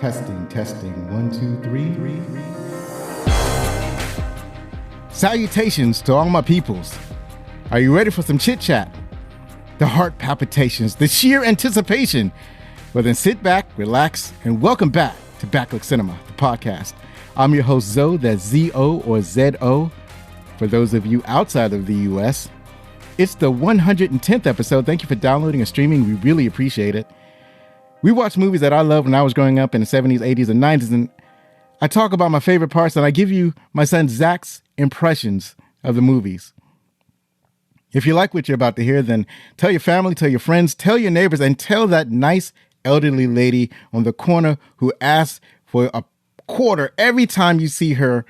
Testing. 1, 2, 3. Salutations to all my peoples. Are you ready for some chit chat? The heart palpitations, the sheer anticipation. Well, then sit back, relax, and welcome back to Backlook Cinema, the podcast. I'm your host, Zo, that's Z-O or Z-O. For those of you outside of the U.S., it's the 110th episode. Thank you for downloading and streaming. We really appreciate it. We watch movies that I loved when I was growing up in the 70s, 80s, and 90s, and I talk about my favorite parts, and I give you my son Zach's impressions of the movies. If you like what you're about to hear, then tell your family, tell your friends, tell your neighbors, and tell that nice elderly lady on the corner who asks for a quarter every time you see her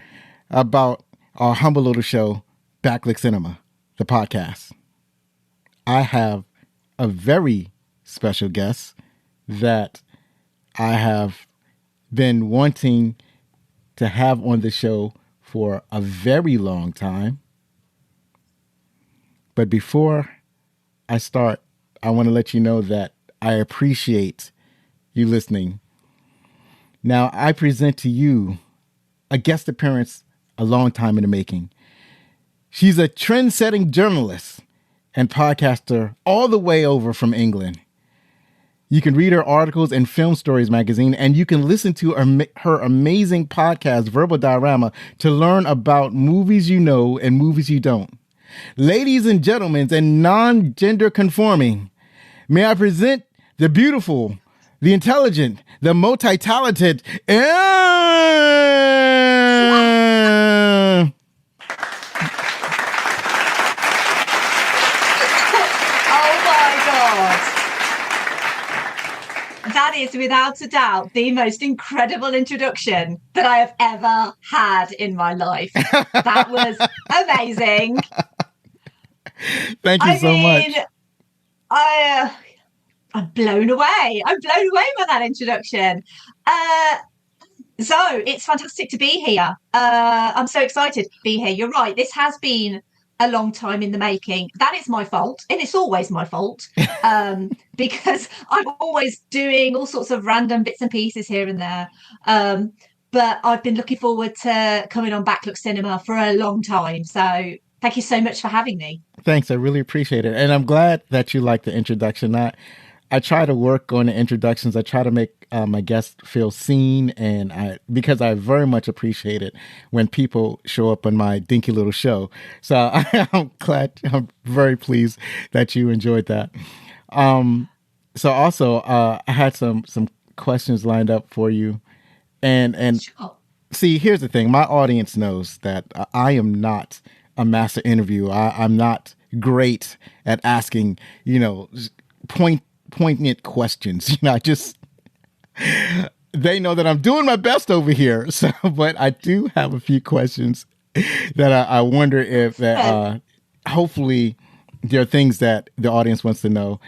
about our humble little show, Backlook Cinema, the podcast. I have a very special guest that I have been wanting to have on the show for a very long time. But before I start, I want to let you know that I appreciate you listening. Now, I present to you a guest appearance a long time in the making. She's a trend-setting journalist and podcaster all the way over from England. You can read her articles in Film Stories magazine, and you can listen to her amazing podcast, Verbal Diorama, to learn about movies you know and movies you don't. Ladies and gentlemen, and non-gender conforming, may I present the beautiful, the intelligent, the multi-talented, That is, without a doubt, the most incredible introduction that I have ever had in my life. That was amazing. Thank you so much. I'm blown away. I'm blown away by that introduction. So it's fantastic to be here. I'm so excited to be here. You're right. This has been a long time in the making. That is my fault, and it's always my fault, because I'm always doing all sorts of random bits and pieces here and there. But I've been looking forward to coming on Backlook Cinema for a long time. So thank you so much for having me. Thanks. I really appreciate it. And I'm glad that you like the introduction. I try to work on the introductions. I try to make my guests feel seen, and because I very much appreciate it when people show up on my dinky little show. So I'm very pleased that you enjoyed that. So also, I had some questions lined up for you, and Sure. See, here's the thing. My audience knows that I am not a master interviewer. I'm not great at asking, poignant questions. They know that I'm doing my best over here. So, but I do have a few questions that I wonder if hopefully there are things that the audience wants to know.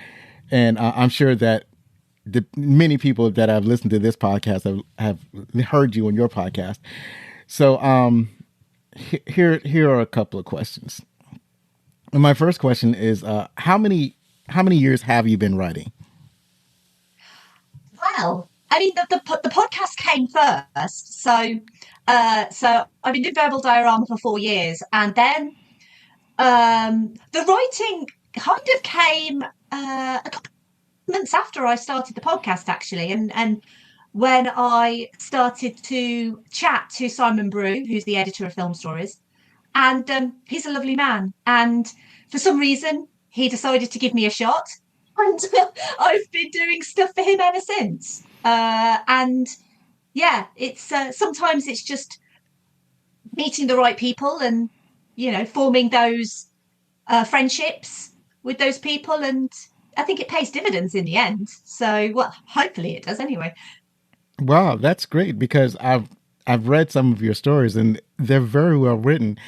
And I'm sure that the many people that have listened to this podcast have heard you on your podcast. So here are a couple of questions. And my first question is, how many years have you been writing? Well, I mean, the podcast came first. So I've been doing Verbal Diorama for 4 years. And then the writing kind of came a couple of months after I started the podcast, actually. And when I started to chat to Simon Brew, who's the editor of Film Stories, and he's a lovely man. And for some reason, he decided to give me a shot. And I've been doing stuff for him ever since. And yeah, it's sometimes it's just meeting the right people and, forming those friendships with those people. And I think it pays dividends in the end. So, well, hopefully it does anyway. Wow, that's great, because I've read some of your stories and they're very well written.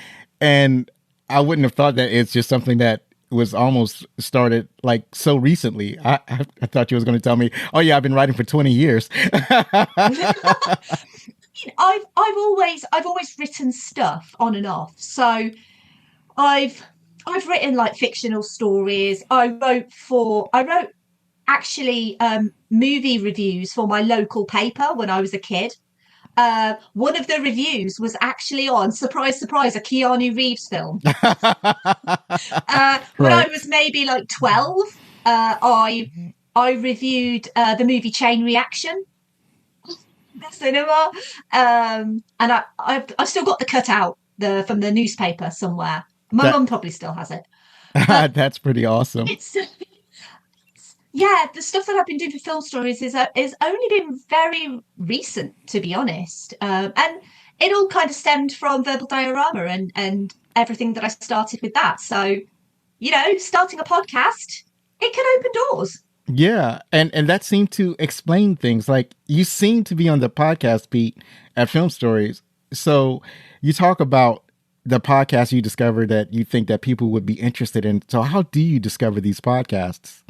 And I wouldn't have thought that it's just something that was almost started like so recently. I thought you was going to tell me, oh yeah, I've been writing for 20 years. I've always written stuff on and off. So I've written like fictional stories. I wrote actually movie reviews for my local paper when I was a kid. One of the reviews was actually on, surprise, surprise, a Keanu Reeves film. When I Right. was maybe like 12, I reviewed the movie Chain Reaction in the cinema, and I've still got the cutout from the newspaper somewhere. My That mum probably still has it, but that's pretty awesome. it's yeah, the stuff that I've been doing for film stories is only been very recent, to be honest, and it all kind of stemmed from verbal diorama and everything that I started with that. So starting a podcast, it can open doors. Yeah, and that seemed to explain things. Like you seem to be on the podcast beat at Film Stories. So you talk about the podcast you discovered that you think that people would be interested in. So how do you discover these podcasts?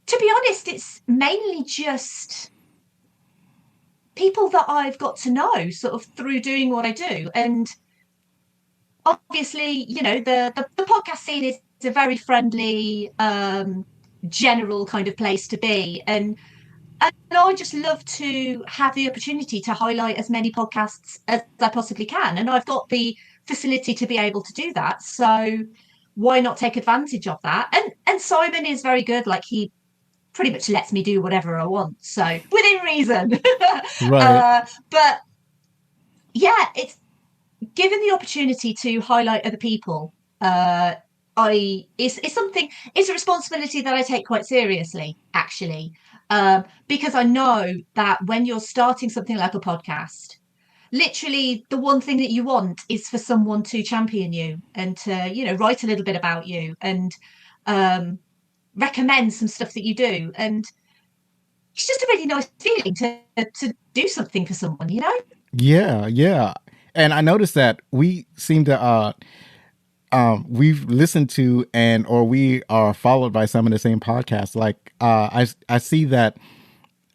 To be honest, it's mainly just people that I've got to know sort of through doing what I do. And obviously, the podcast scene is a very friendly, general kind of place to be. And I just love to have the opportunity to highlight as many podcasts as I possibly can. And I've got the facility to be able to do that. So why not take advantage of that? And Simon is very good. Like he pretty much lets me do whatever I want. So within reason. Right. But yeah, it's given the opportunity to highlight other people. It's a responsibility that I take quite seriously, actually, because I know that when you're starting something like a podcast, literally the one thing that you want is for someone to champion you and to write a little bit about you and recommend some stuff that you do. And it's just a really nice feeling to do something for someone. Yeah, yeah. And I noticed that we seem to we've listened to and or we are followed by some of the same podcasts. Like I see that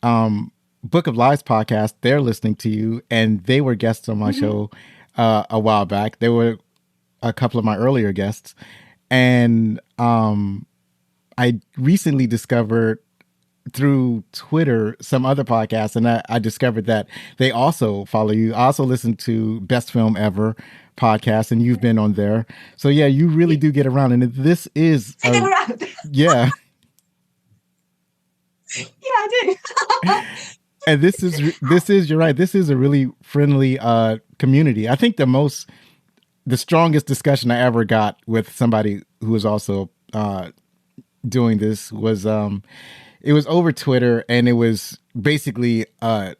Book of Lies podcast, they're listening to you and they were guests on my show a while back. They were a couple of my earlier guests. And I recently discovered through Twitter some other podcasts, and I discovered that they also follow you. I also listen to Best Film Ever podcast, and you've been on there. So yeah, you really do get around, and this is Around. Yeah. Yeah, I do. And this is you're right. This is a really friendly community. I think the strongest discussion I ever got with somebody who was also doing this was it was over Twitter, and it was basically a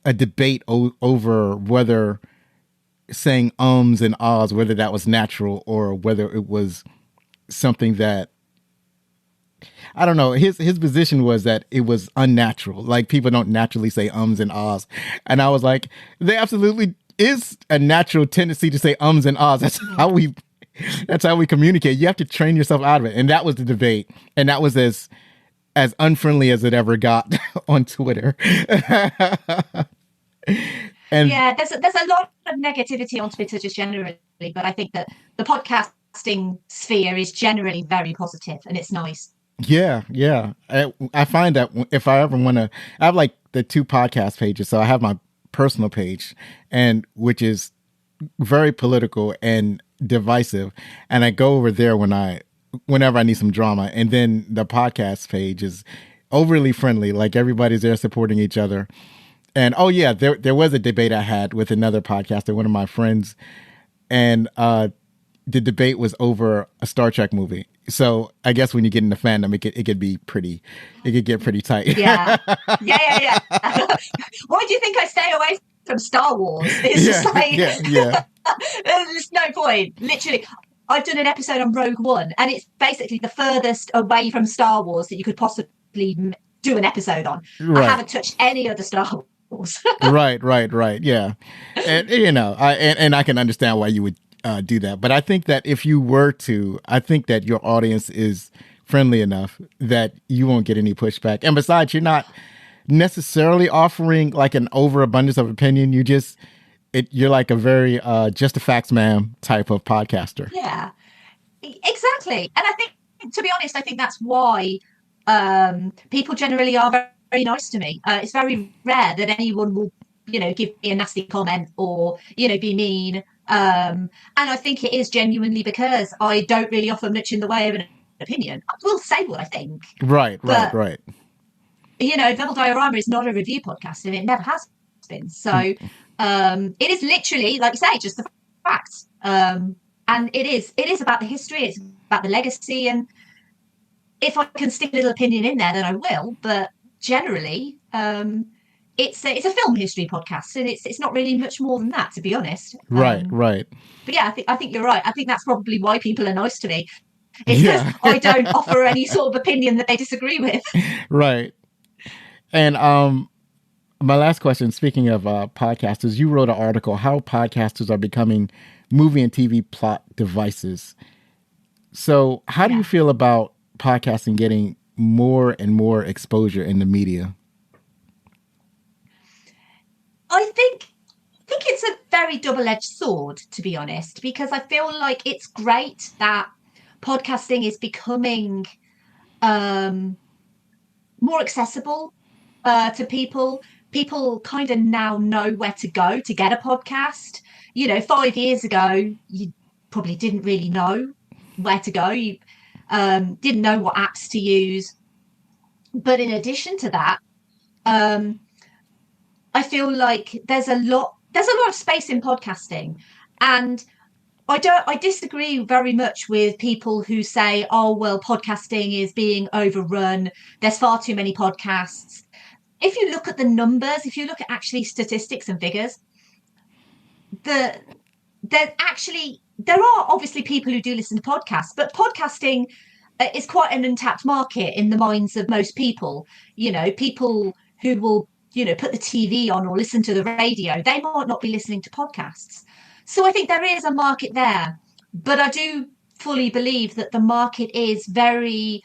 debate over whether saying ums and ahs, whether that was natural or whether it was something that, I don't know. His position was that it was unnatural. Like people don't naturally say ums and ahs. And I was like, there absolutely is a natural tendency to say ums and ahs. That's how we communicate. You have to train yourself out of it. And that was the debate. And that was as unfriendly as it ever got on Twitter. And yeah, there's a lot of negativity on Twitter just generally, but I think that the podcasting sphere is generally very positive and it's nice. yeah, yeah. I find that if I ever want to, I have like the two podcast pages. So I have my personal page, and which is very political and divisive, and I go over there whenever I need some drama. And then the podcast page is overly friendly, like everybody's there supporting each other. And oh yeah, there was a debate I had with another podcaster, one of my friends, and the debate was over a Star Trek movie. So I guess when you get into fandom, it could get pretty tight. Yeah. Why do you think I stay away from Star Wars? It's just like there's no point. Literally, I've done an episode on Rogue One, and it's basically the furthest away from Star Wars that you could possibly do an episode on. Right. I haven't touched any other Star Wars. Right. Yeah, and I can understand why you would do that. But I think that if you were to, I think that your audience is friendly enough that you won't get any pushback. And besides, you're not necessarily offering like an overabundance of opinion. You're like a very just the facts ma'am type of podcaster. Yeah, exactly. And I think to be honest, I think that's why people generally are very, very nice to me. It's very rare that anyone will, give me a nasty comment or, be mean. And I think it is genuinely because I don't really offer much in the way of an opinion. I will say what I think, Right, right, but right. Double Diorama is not a review podcast, and it never has been. So it is literally, like you say, just the facts. And it is about the history, it's about the legacy, and if I can stick a little opinion in there, then I will. But generally, it's a film history podcast, and it's not really much more than that, to be honest. Right, right. But yeah, I think you're right. I think that's probably why people are nice to me. It's because Yeah. I don't offer any sort of opinion that they disagree with. Right. And my last question, speaking of podcasters, you wrote an article, How Podcasters Are Becoming Movie and TV Plot Devices. So how do you feel about podcasting getting more and more exposure in the media? I think it's a very double-edged sword, to be honest, because I feel like it's great that podcasting is becoming more accessible to people. People kind of now know where to go to get a podcast. 5 years ago, you probably didn't really know where to go. You didn't know what apps to use. But in addition to that, I feel like there's a lot of space in podcasting, and I disagree very much with people who say, oh, well, podcasting is being overrun. There's far too many podcasts. If you look at the numbers, if you look at actually statistics and figures, there are obviously people who do listen to podcasts, but podcasting is quite an untapped market in the minds of most people. People who will, put the TV on or listen to the radio, they might not be listening to podcasts. So I think there is a market there, but I do fully believe that the market is very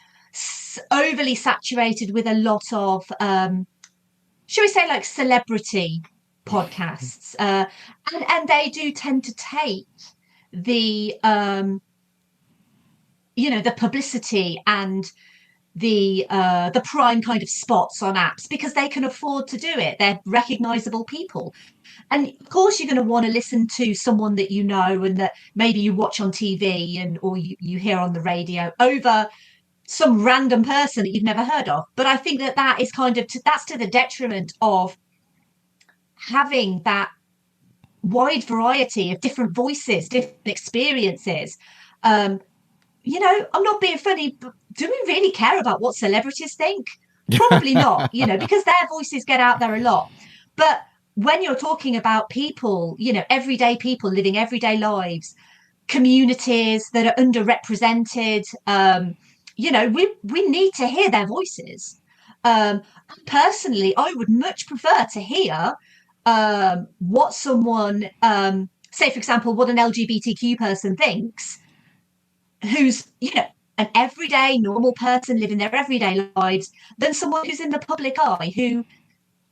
overly saturated with a lot of, shall we say, like celebrity podcasts, and they do tend to take the the publicity and the prime kind of spots on apps because they can afford to do it. They're recognizable people, and of course you're going to want to listen to someone that you know and that maybe you watch on TV and or you hear on the radio over some random person that you've never heard of. But I think that is kind of that's to the detriment of having that wide variety of different voices, different experiences. I'm not being funny, but do we really care about what celebrities think? Probably not, because their voices get out there a lot. But when you're talking about people, everyday people living everyday lives, communities that are underrepresented, we need to hear their voices. Personally, I would much prefer to hear what someone, say, for example, what an LGBTQ person thinks, who's, an everyday normal person living their everyday lives, than someone who's in the public eye who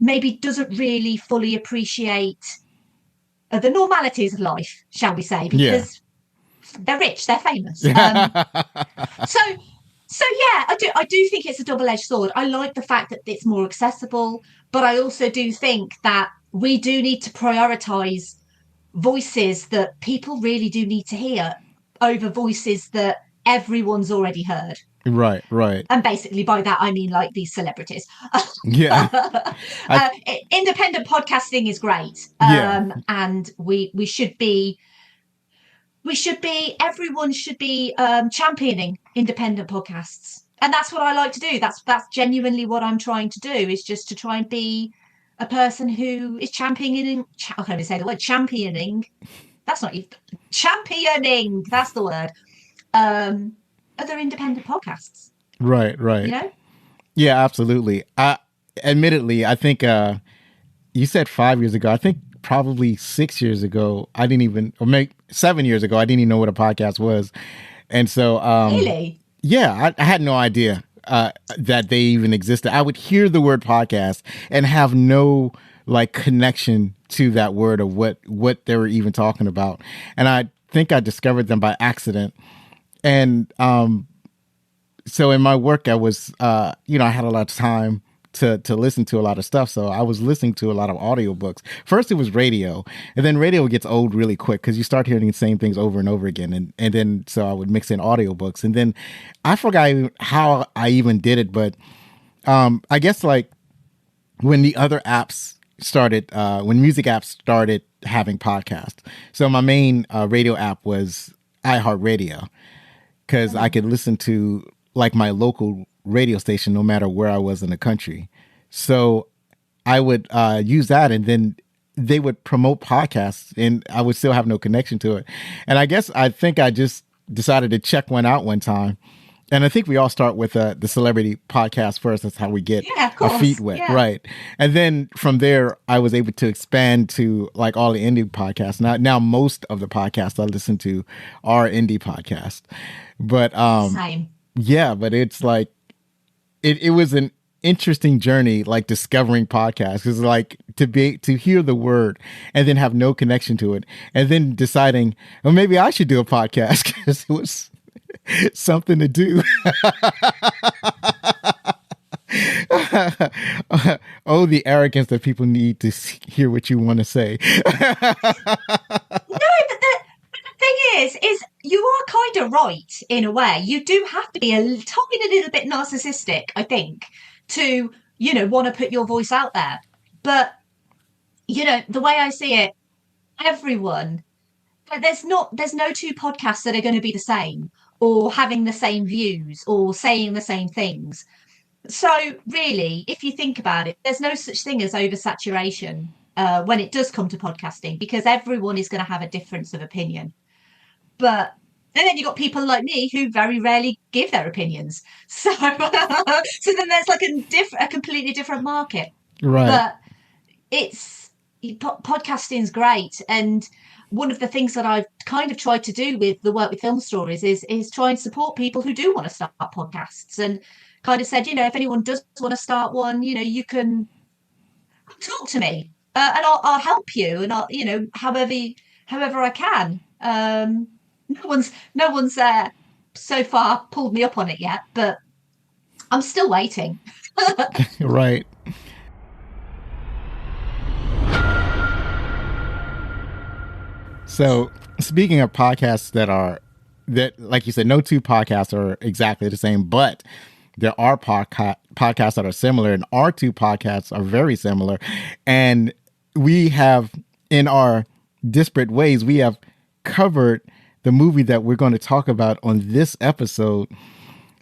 maybe doesn't really fully appreciate the normalities of life, shall we say, because they're rich, they're famous. So yeah, I do think it's a double-edged sword. I like the fact that it's more accessible, but I also do think that we do need to prioritize voices that people really do need to hear over voices that everyone's already heard. Right, right. And basically by that, I mean like these celebrities. Yeah. Independent podcasting is great. And everyone should be championing independent podcasts. And that's what I like to do. That's genuinely what I'm trying to do, is just to try and be a person who is championing. I can't even say the word championing. That's not even championing. That's the word. Other independent podcasts. Right, right. Yeah, absolutely. Admittedly, I think you said 5 years ago. I think probably 6 years ago, I didn't even, or maybe 7 years ago, I didn't even know what a podcast was. And so, really? Yeah, I had no idea that they even existed. I would hear the word podcast and have no connection to that word or what they were even talking about. And I think I discovered them by accident. And so in my work, I was, I had a lot of time to listen to a lot of stuff. So I was listening to a lot of audiobooks. First, it was radio, and then radio gets old really quick because you start hearing the same things over and over again. And then so I would mix in audiobooks, and then I forgot how I even did it, but I guess like when the other apps started, when music apps started having podcasts. So my main radio app was iHeartRadio because I could listen to like my local radio station no matter where I was in the country. So I would use that, and then they would promote podcasts, and I would still have no connection to it. And I think I just decided to check one out one time. And I think we all start with the celebrity podcast first. That's how we get our feet wet. Yeah. Right. And then from there, I was able to expand to like all the indie podcasts. Now most of the podcasts I listen to are indie podcasts. But same. Yeah, but it's like it was an interesting journey, like discovering podcasts, because like to hear the word and then have no connection to it, and then deciding, well, maybe I should do a podcast because it was something to do. Oh, the arrogance that people need to hear what you want to say. No, but the thing is you are kind of right in a way. You do have to be a little bit narcissistic, I think, to, want to put your voice out there. But, the way I see it, everyone, there's no two podcasts that are going to be the same, or having the same views, or saying the same things. So really, if you think about it, there's no such thing as oversaturation when it does come to podcasting, because everyone is going to have a difference of opinion. And then you've got people like me who very rarely give their opinions. So then there's like a completely different market. Right. But podcasting's great. And one of the things that I've kind of tried to do with the work with Film Stories is try and support people who do want to start podcasts, and kind of said, if anyone does want to start one, you can talk to me and I'll help you, and I'll, however I can. No one's so far pulled me up on it yet, but I'm still waiting. Right. So speaking of podcasts that, like you said, no two podcasts are exactly the same, but there are podcasts that are similar, and our two podcasts are very similar. And we have, in our disparate ways, we have covered the movie that we're going to talk about on this episode.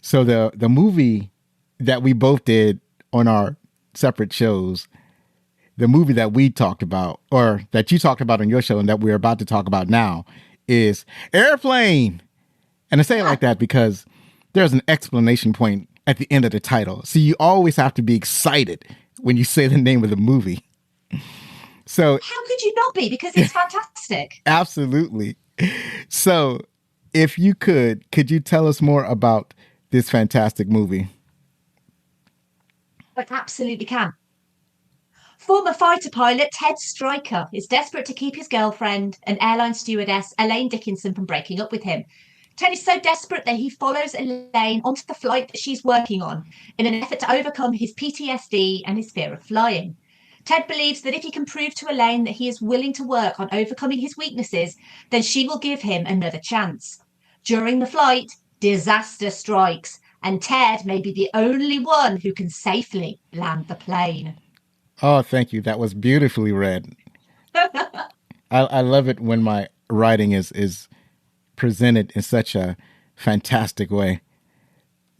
So the movie that we both did on our separate shows, the movie that we talked about, or that you talked about on your show and that we're about to talk about now, is Airplane. And I say it like that because there's an exclamation point at the end of the title. So you always have to be excited when you say the name of the movie. So how could you not be? Because it's fantastic. Absolutely. So if you could you tell us more about this fantastic movie? I absolutely can. Former fighter pilot Ted Stryker is desperate to keep his girlfriend, an airline stewardess, Elaine Dickinson, from breaking up with him. Ted is so desperate that he follows Elaine onto the flight that she's working on in an effort to overcome his PTSD and his fear of flying. Ted believes that if he can prove to Elaine that he is willing to work on overcoming his weaknesses, then she will give him another chance. During the flight, disaster strikes, and Ted may be the only one who can safely land the plane. Oh, thank you. That was beautifully read. I love it when my writing is presented in such a fantastic way.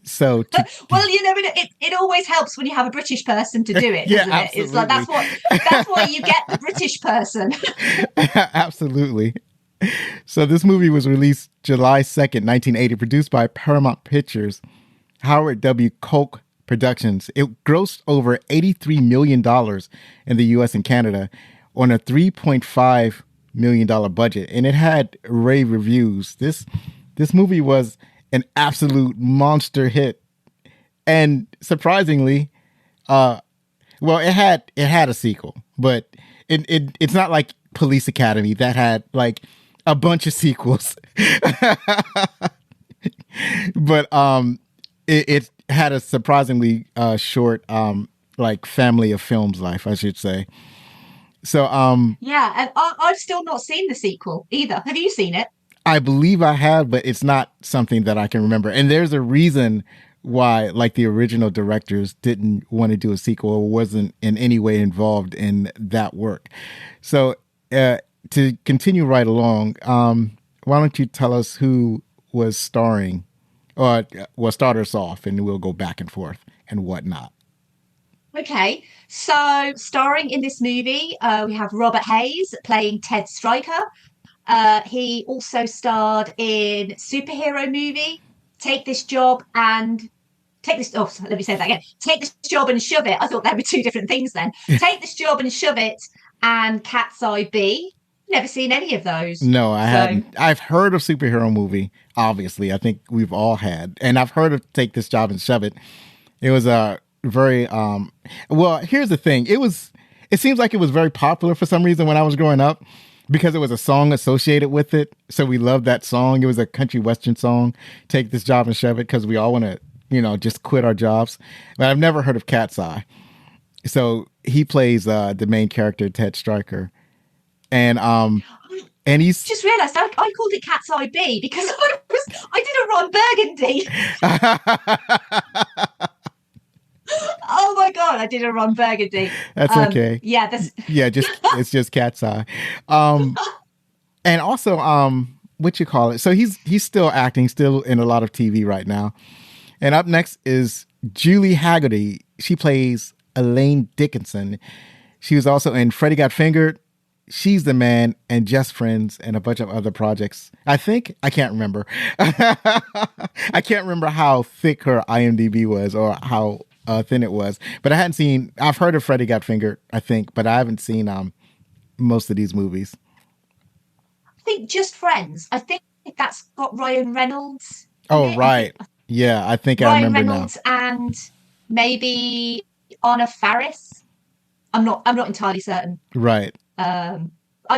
So, well, it always helps when you have a British person to do it, yeah, doesn't it? Absolutely. It's like that's why you get the British person. Absolutely. So this movie was released July 2nd, 1980, produced by Paramount Pictures, Howard W. Koch Productions. It grossed over $83 million in the U.S. and Canada on a $3.5 million budget, and it had rave reviews. This movie was an absolute monster hit, and surprisingly, it had a sequel, but it's not like Police Academy that had like a bunch of sequels. But it had a surprisingly short like family of films life, I should say. So Yeah, and I've still not seen the sequel either. Have you seen it? I believe I have, but it's not something that I can remember. And there's a reason why, like, the original directors didn't want to do a sequel or wasn't in any way involved in that work. So, to continue right along, why don't you tell us who was starring, or well, start us off, and we'll go back and forth and whatnot. Okay, so starring in this movie, we have Robert Hayes playing Ted Stryker. He also starred in superhero movie Take This Job and Take This. Oh, let me say that again. Take This Job and Shove It. I thought they were two different things then. Take This Job and Shove It and Cat's Eye B. Never seen any of those. No, I So hadn't. I've heard of superhero movie. Obviously, I think we've all had, and I've heard of Take This Job and Shove It. It was a very well, here's the thing. It seems like it was very popular for some reason when I was growing up because it was a song associated with it. So we loved that song. It was a country western song, Take This Job and Shove It, because we all want to, just quit our jobs. But I've never heard of Cat's Eye. So he plays the main character, Ted Stryker. And he's just realised I called it Cat's Eye B because I did a Ron Burgundy. Oh my god, I did a Ron Burgundy. That's okay. Yeah, that's Yeah, just it's just Cat's Eye. And also, what you call it? So he's still acting, still in a lot of TV right now. And up next is Julie Haggerty. She plays Elaine Dickinson. She was also in Freddie Got Fingered, She's the Man, and Just Friends, and a bunch of other projects. I can't remember. I can't remember how thick her IMDb was or how thin it was. But I've heard of Freddie Got Fingered, I think, but I haven't seen most of these movies. I think Just Friends. I think that's got Ryan Reynolds in Oh, it. right. Yeah, I think I Ryan remember now. Reynolds and maybe Anna Faris. I'm not entirely certain. Right. I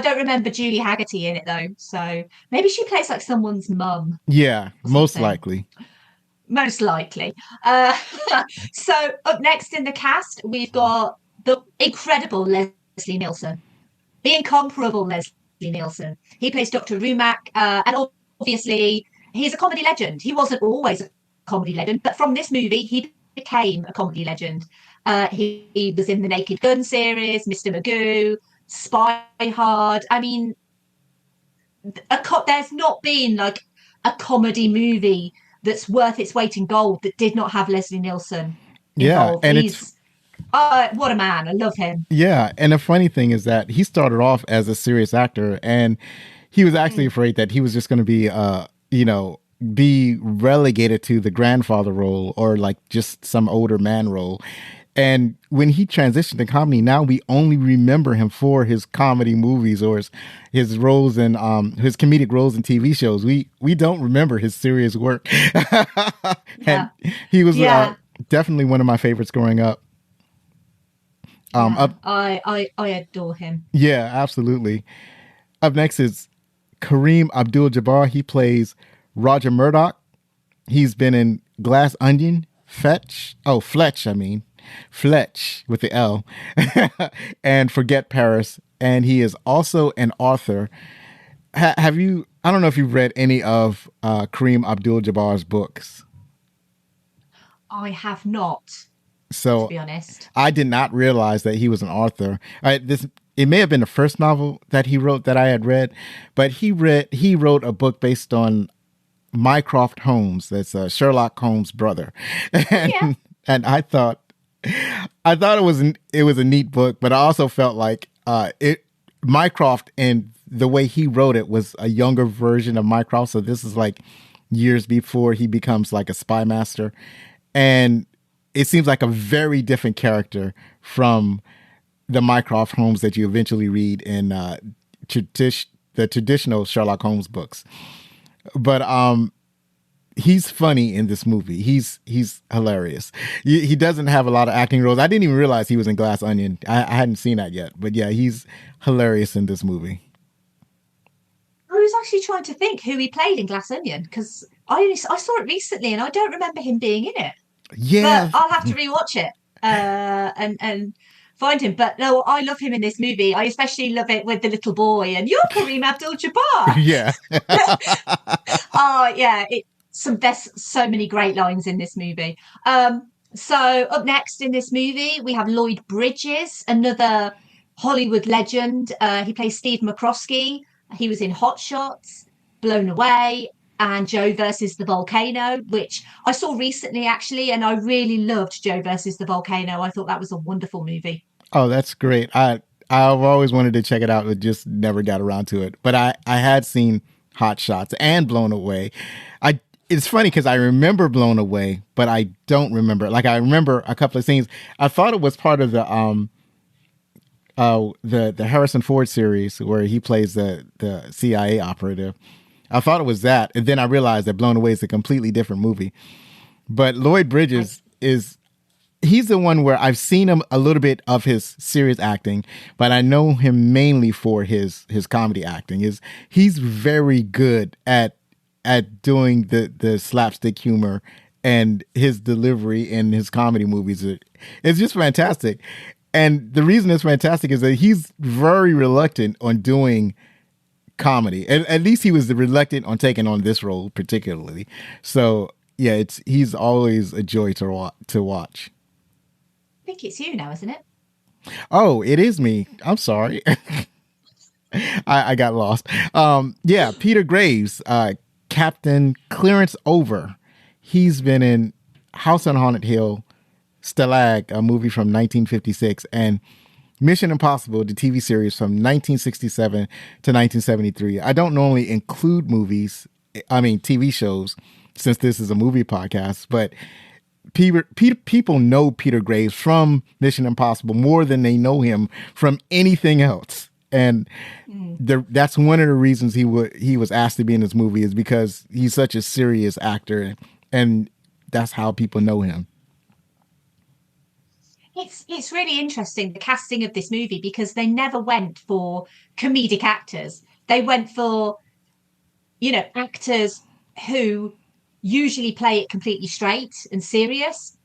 don't remember Julie Haggerty in it though, so maybe she plays like someone's mum. Yeah, most Something. likely. Most likely. Uh, so up next in the cast, we've got the incredible Leslie Nielsen, the incomparable Leslie Nielsen. He plays Dr. Rumack, and obviously he's a comedy legend. He wasn't always a comedy legend, but from this movie, he became a comedy legend. He was in the Naked Gun series, Mr. Magoo, Spy Hard. I mean, there's not been like a comedy movie that's worth its weight in gold that did not have Leslie Nielsen involved. Yeah, and What a man. I love him. Yeah, and the funny thing is that he started off as a serious actor, and he was actually afraid that he was just going to be relegated to the grandfather role or like just some older man role. And when he transitioned to comedy, now we only remember him for his comedy movies or his roles in his comedic roles in TV shows. We don't remember his serious work. And he was definitely one of my favorites growing up. I adore him. Yeah, absolutely. Up next is Kareem Abdul-Jabbar. He plays Roger Murdoch. He's been in Glass Onion, Fletch with the L, and Forget Paris. And he is also an author. Have you? I don't know if you've read any of Kareem Abdul-Jabbar's books. I have not. So, to be honest, I did not realize that he was an author. It may have been the first novel that he wrote that I had read, but he wrote a book based on Mycroft Holmes. That's Sherlock Holmes' brother, and I thought it was a neat book, but I also felt like Mycroft and the way he wrote it was a younger version of Mycroft. So this is like years before he becomes like a spy master, and it seems like a very different character from the Mycroft Holmes that you eventually read in the traditional Sherlock Holmes books. But he's funny in this movie. He's hilarious. He doesn't have a lot of acting roles. I didn't even realize he was in Glass Onion. I hadn't seen that yet. But yeah, he's hilarious in this movie. Who's actually trying to think who he played in Glass Onion, because I saw it recently and I don't remember him being in it. Yeah. But I'll have to rewatch it and find him. But no, I love him in this movie. I especially love it with the little boy and you're Kareem Abdul-Jabbar. Yeah. Oh yeah, there's so many great lines in this movie. So up next in this movie we have Lloyd Bridges, another Hollywood legend. He plays Steve McCroskey. He was in Hot Shots, Blown Away, and Joe versus the Volcano, which I saw recently actually, and I really loved Joe versus the Volcano. I thought that was a wonderful movie. Oh, that's great. I've always wanted to check it out, but just never got around to it. But I had seen Hot Shots and Blown Away. It's funny because I remember Blown Away, but I don't remember. Like I remember a couple of scenes. I thought it was part of the Harrison Ford series where he plays the CIA operative. I thought it was that, and then I realized that Blown Away is a completely different movie. But Lloyd Bridges he's the one where I've seen him a little bit of his serious acting, but I know him mainly for his comedy acting. He's very good at doing the slapstick humor, and his delivery in his comedy movies it's just fantastic. And the reason it's fantastic is that he's very reluctant on doing comedy. At least he was reluctant on taking on this role particularly. So yeah, he's always a joy to watch. I think it's you now, isn't it? Oh, it is me. I'm sorry. I got lost. Yeah, Peter Graves, Captain Clearance Over. He's been in House on Haunted Hill, Stalag, a movie from 1956, and Mission Impossible, the TV series from 1967 to 1973. I don't normally include TV shows, since this is a movie podcast, but people know Peter Graves from Mission Impossible more than they know him from anything else. And that's one of the reasons he was asked to be in this movie, is because he's such a serious actor, and that's how people know him. It's really interesting, the casting of this movie, because they never went for comedic actors. They went for, actors who usually play it completely straight and serious,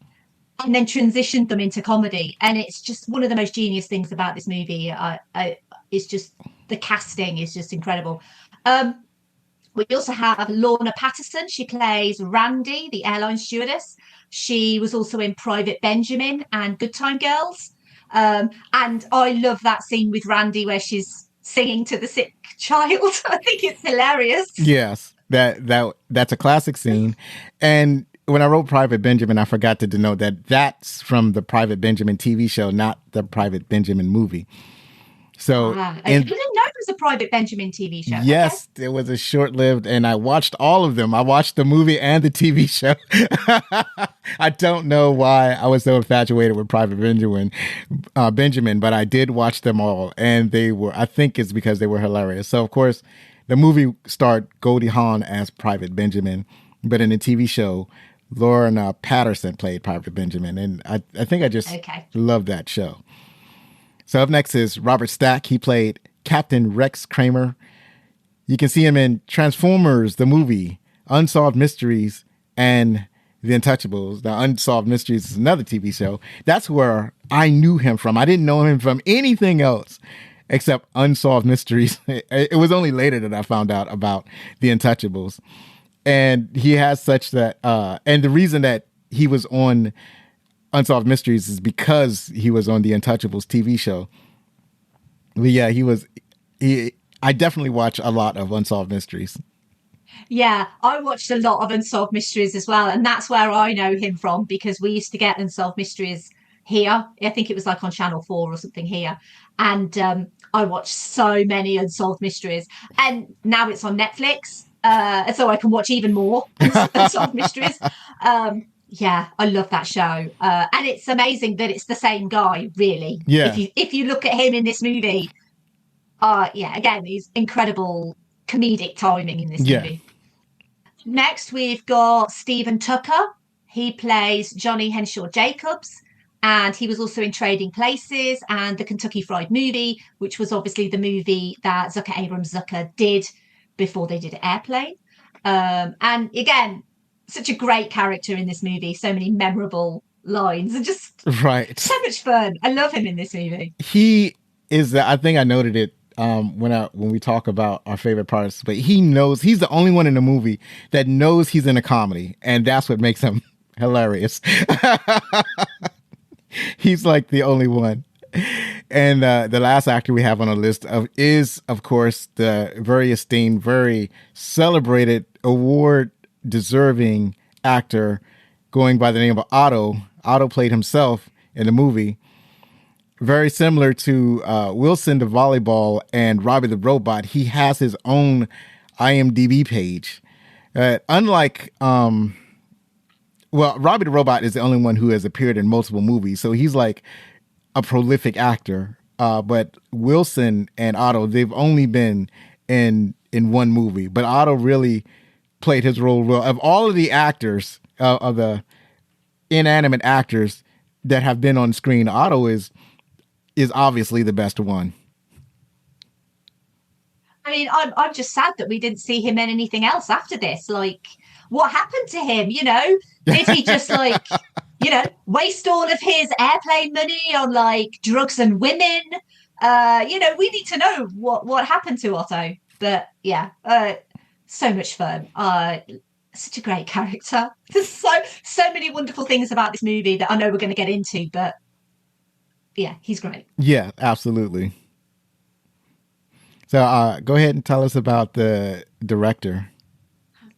and then transitioned them into comedy. And it's just one of the most genius things about this movie. It's just, the casting is just incredible. We also have Lorna Patterson. She plays Randy, the airline stewardess. She was also in Private Benjamin and Good Time Girls. And I love that scene with Randy where she's singing to the sick child. I think it's hilarious. Yes, that's a classic scene. And when I wrote Private Benjamin, I forgot to denote that that's from the Private Benjamin TV show, not the Private Benjamin movie. So I didn't know it was a Private Benjamin TV show. Yes, okay. It was a short-lived, and I watched all of them. I watched the movie and the TV show. I don't know why I was so infatuated with Private Benjamin, but I did watch them all, and I think it's because they were hilarious. So, of course, the movie starred Goldie Hawn as Private Benjamin, but in the TV show, Lorna Patterson played Private Benjamin, and I think I just love that show. So up next is Robert Stack. He played Captain Rex Kramer. You can see him in Transformers, the movie, Unsolved Mysteries, and The Untouchables. Now, Unsolved Mysteries is another TV show. That's where I knew him from. I didn't know him from anything else except Unsolved Mysteries. It was only later that I found out about The Untouchables. And he has such that, and the reason that he was on Unsolved Mysteries is because he was on the Untouchables TV show. But yeah, I definitely watch a lot of Unsolved Mysteries. Yeah, I watched a lot of Unsolved Mysteries as well. And that's where I know him from, because we used to get Unsolved Mysteries here. I think it was like on Channel 4 or something here. And I watched so many Unsolved Mysteries. And now it's on Netflix. So I can watch even more Unsolved Mysteries. Yeah, I love that show. And it's amazing that it's the same guy, really. Yeah. If you look at him in this movie, again, he's incredible comedic timing in this movie. Next, we've got Stephen Tucker. He plays Johnny Henshaw Jacobs, and he was also in Trading Places and the Kentucky Fried Movie, which was obviously the movie that Zucker Abrams Zucker did before they did Airplane. And again, such a great character in this movie. So many memorable lines and just Right. so much fun. I love him in this movie. He is. I think I noted it when we talk about our favorite parts. But he knows he's the only one in the movie that knows he's in a comedy, and that's what makes him hilarious. He's like the only one. And the last actor we have on the list is, of course, the very esteemed, very celebrated, award-deserving actor going by the name of Otto. Otto played himself in the movie. Very similar to Wilson the volleyball and Robbie the robot, he has his own IMDb page. Unlike, Robbie the robot is the only one who has appeared in multiple movies, so he's like a prolific actor. But Wilson and Otto, they've only been in one movie. But Otto really played his role well. Of all of the actors, of the inanimate actors that have been on screen, Otto is obviously the best one. I mean, I'm just sad that we didn't see him in anything else after this. Like, what happened to him? Did he just waste all of his Airplane money on like drugs and women? We need to know what happened to Otto. But yeah, so much fun. Such a great character. There's so many wonderful things about this movie that I know we're going to get into, but yeah, he's great. Yeah, absolutely. So go ahead and tell us about the director.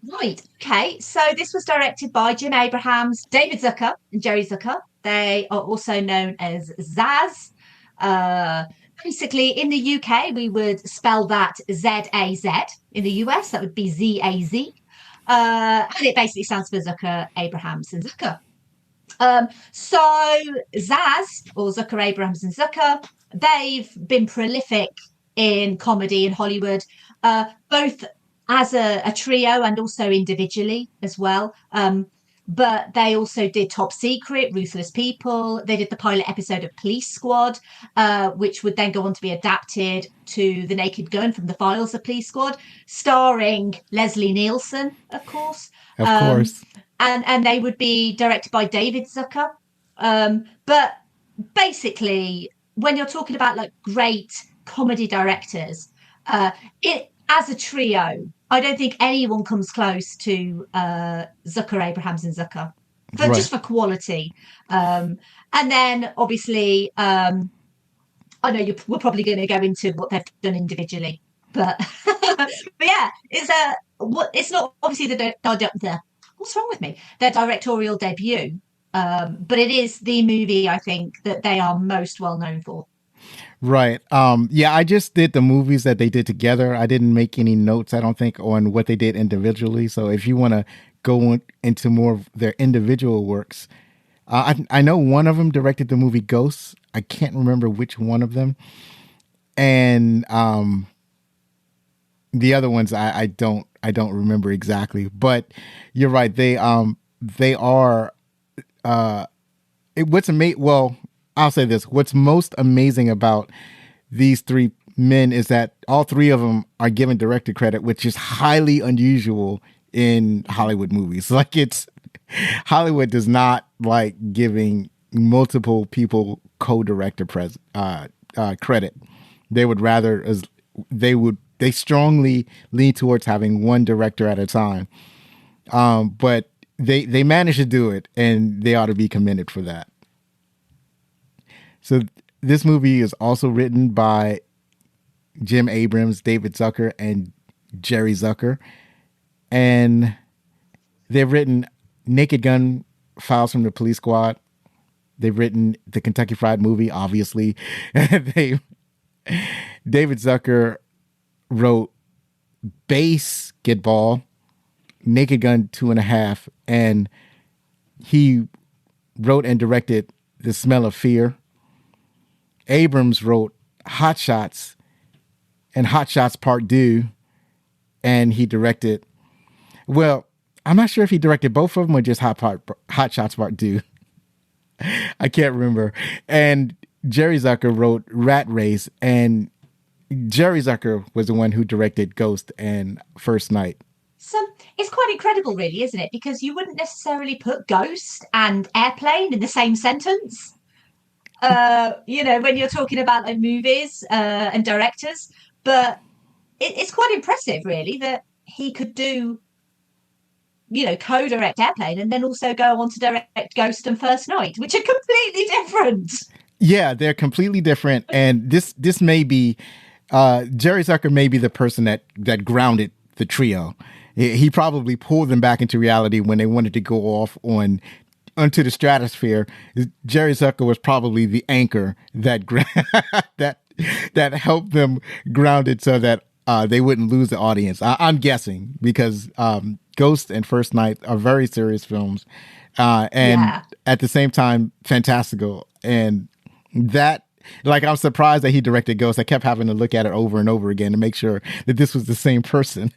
Right. Okay. So this was directed by Jim Abrahams, David Zucker, and Jerry Zucker. They are also known as Zaz. Basically, in the UK, we would spell that Z-A-Z. In the US, that would be Z-A-Z. And it basically stands for Zucker, Abrahams, and Zucker. So Zaz, or Zucker, Abrahams, and Zucker, they've been prolific in comedy in Hollywood, both as a trio and also individually as well. But they also did Top Secret, Ruthless People. They did the pilot episode of Police Squad, which would then go on to be adapted to The Naked Gun from the Files of Police Squad, starring Leslie Nielsen, of course. Of course. And they would be directed by David Zucker. But basically, when you're talking about like great comedy directors, as a trio, I don't think anyone comes close to Zucker, Abrahams, and Zucker, just for quality. And then, obviously, I know we're probably going to go into what they've done individually, but yeah, it's not obviously what's wrong with me? Their directorial debut, but it is the movie I think that they are most well known for. Right. Yeah, I just did the movies that they did together. I didn't make any notes, I don't think, on what they did individually. So if you want to go into more of their individual works, I know one of them directed the movie Ghosts. I can't remember which one of them. And the other ones I don't remember exactly. But you're right. They are what's amazing. Well, I'll say this. What's most amazing about these three men is that all three of them are given director credit, which is highly unusual in Hollywood movies. Like Hollywood does not like giving multiple people co-director credit. They would rather, they strongly lean towards having one director at a time. But they managed to do it, and they ought to be commended for that. So this movie is also written by Jim Abrahams, David Zucker, and Jerry Zucker. And they've written Naked Gun, Files from the Police Squad. They've written the Kentucky Fried Movie, obviously. David Zucker wrote Basketball, Naked Gun 2.5, and he wrote and directed The Smell of Fear. Abrams wrote Hot Shots and Hot Shots Part 2, and he directed, well, I'm not sure if he directed both of them or just Hot Shots Part 2. I can't remember. And Jerry Zucker wrote Rat Race, and Jerry Zucker was the one who directed Ghost and First Night. So it's quite incredible, really, isn't it? Because you wouldn't necessarily put Ghost and Airplane in the same sentence. When you're talking about like movies and directors, but it's quite impressive, really, that he could do, co-direct Airplane and then also go on to direct Ghost and First Night, which are completely different. Yeah, they're completely different, and this may be Jerry Zucker may be the person that grounded the trio. He probably pulled them back into reality when they wanted to go off onto the stratosphere. Jerry Zucker was probably the anchor that that helped them grounded so that they wouldn't lose the audience. I'm guessing because Ghost and First Night are very serious films, and at the same time fantastical. And that, like, I'm surprised that he directed Ghost. I kept having to look at it over and over again to make sure that this was the same person,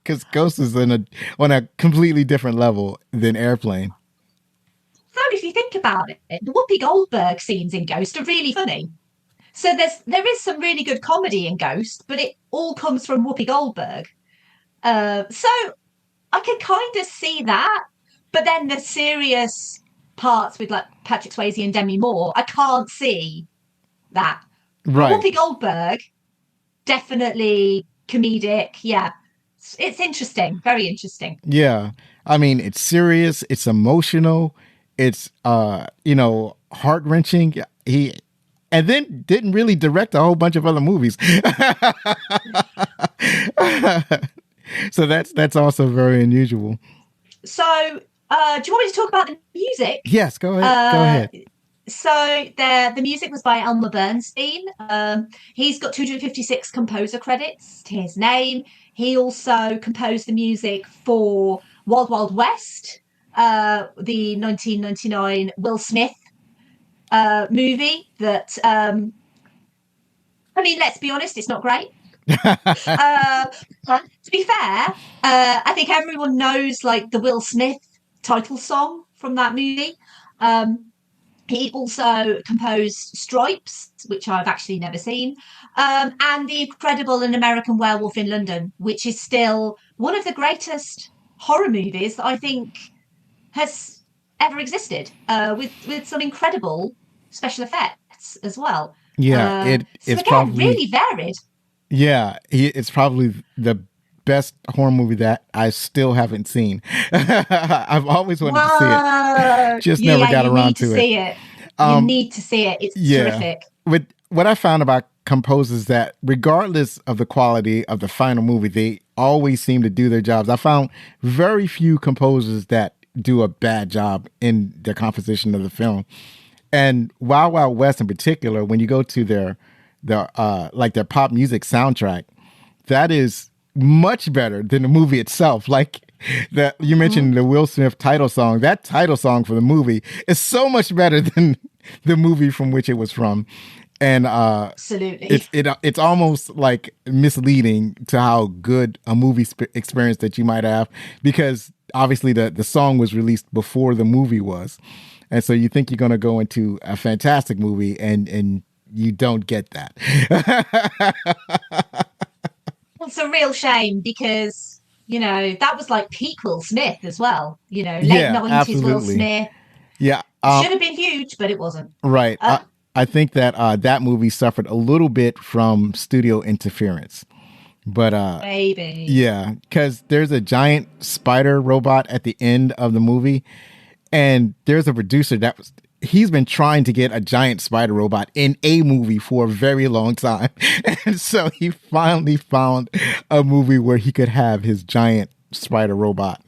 because Ghost is on a completely different level than Airplane. So if you think about it, the Whoopi Goldberg scenes in Ghost are really funny. So there is some really good comedy in Ghost, but it all comes from Whoopi Goldberg. So I can kind of see that, but then the serious parts with like Patrick Swayze and Demi Moore, I can't see that. Right. Whoopi Goldberg, definitely comedic. Yeah, it's interesting, very interesting. Yeah, I mean, it's serious, it's emotional, it's heart-wrenching. And then didn't really direct a whole bunch of other movies. So that's also very unusual. So do you want me to talk about the music? Yes, go ahead. So the music was by Elmer Bernstein. He's got 256 composer credits to his name. He also composed the music for Wild Wild West, the 1999 Will Smith movie that, let's be honest, it's not great. To be fair, I think everyone knows like the Will Smith title song from that movie. He also composed Stripes, which I've actually never seen, and The Incredible An American Werewolf in London, which is still one of the greatest horror movies that I think has ever existed, with some incredible special effects as well. Yeah, it's again, probably really varied. Yeah, it's probably the best horror movie that I still haven't seen. I've always wanted to see it, just never got around to it. See it. You need to see it. It's terrific. With what I found about composers, that regardless of the quality of the final movie, they always seem to do their jobs. I found very few composers that do a bad job in the composition of the film. And Wild Wild West in particular, when you go to their pop music soundtrack, that is much better than the movie itself. Like that you mentioned, the Will Smith title song. That title song for the movie is so much better than the movie from which it was from. And absolutely, it's almost like misleading to how good a movie experience that you might have, because obviously the song was released before the movie was, and so you think you're going to go into a fantastic movie, and you don't get that. It's a real shame, because that was like peak Will Smith as well. Late 90s absolutely. Will Smith. Yeah, should have been huge, but it wasn't. Right. I think that that movie suffered a little bit from studio interference, but maybe. Yeah, because there's a giant spider robot at the end of the movie, and there's a producer he's been trying to get a giant spider robot in a movie for a very long time. And so he finally found a movie where he could have his giant spider robot.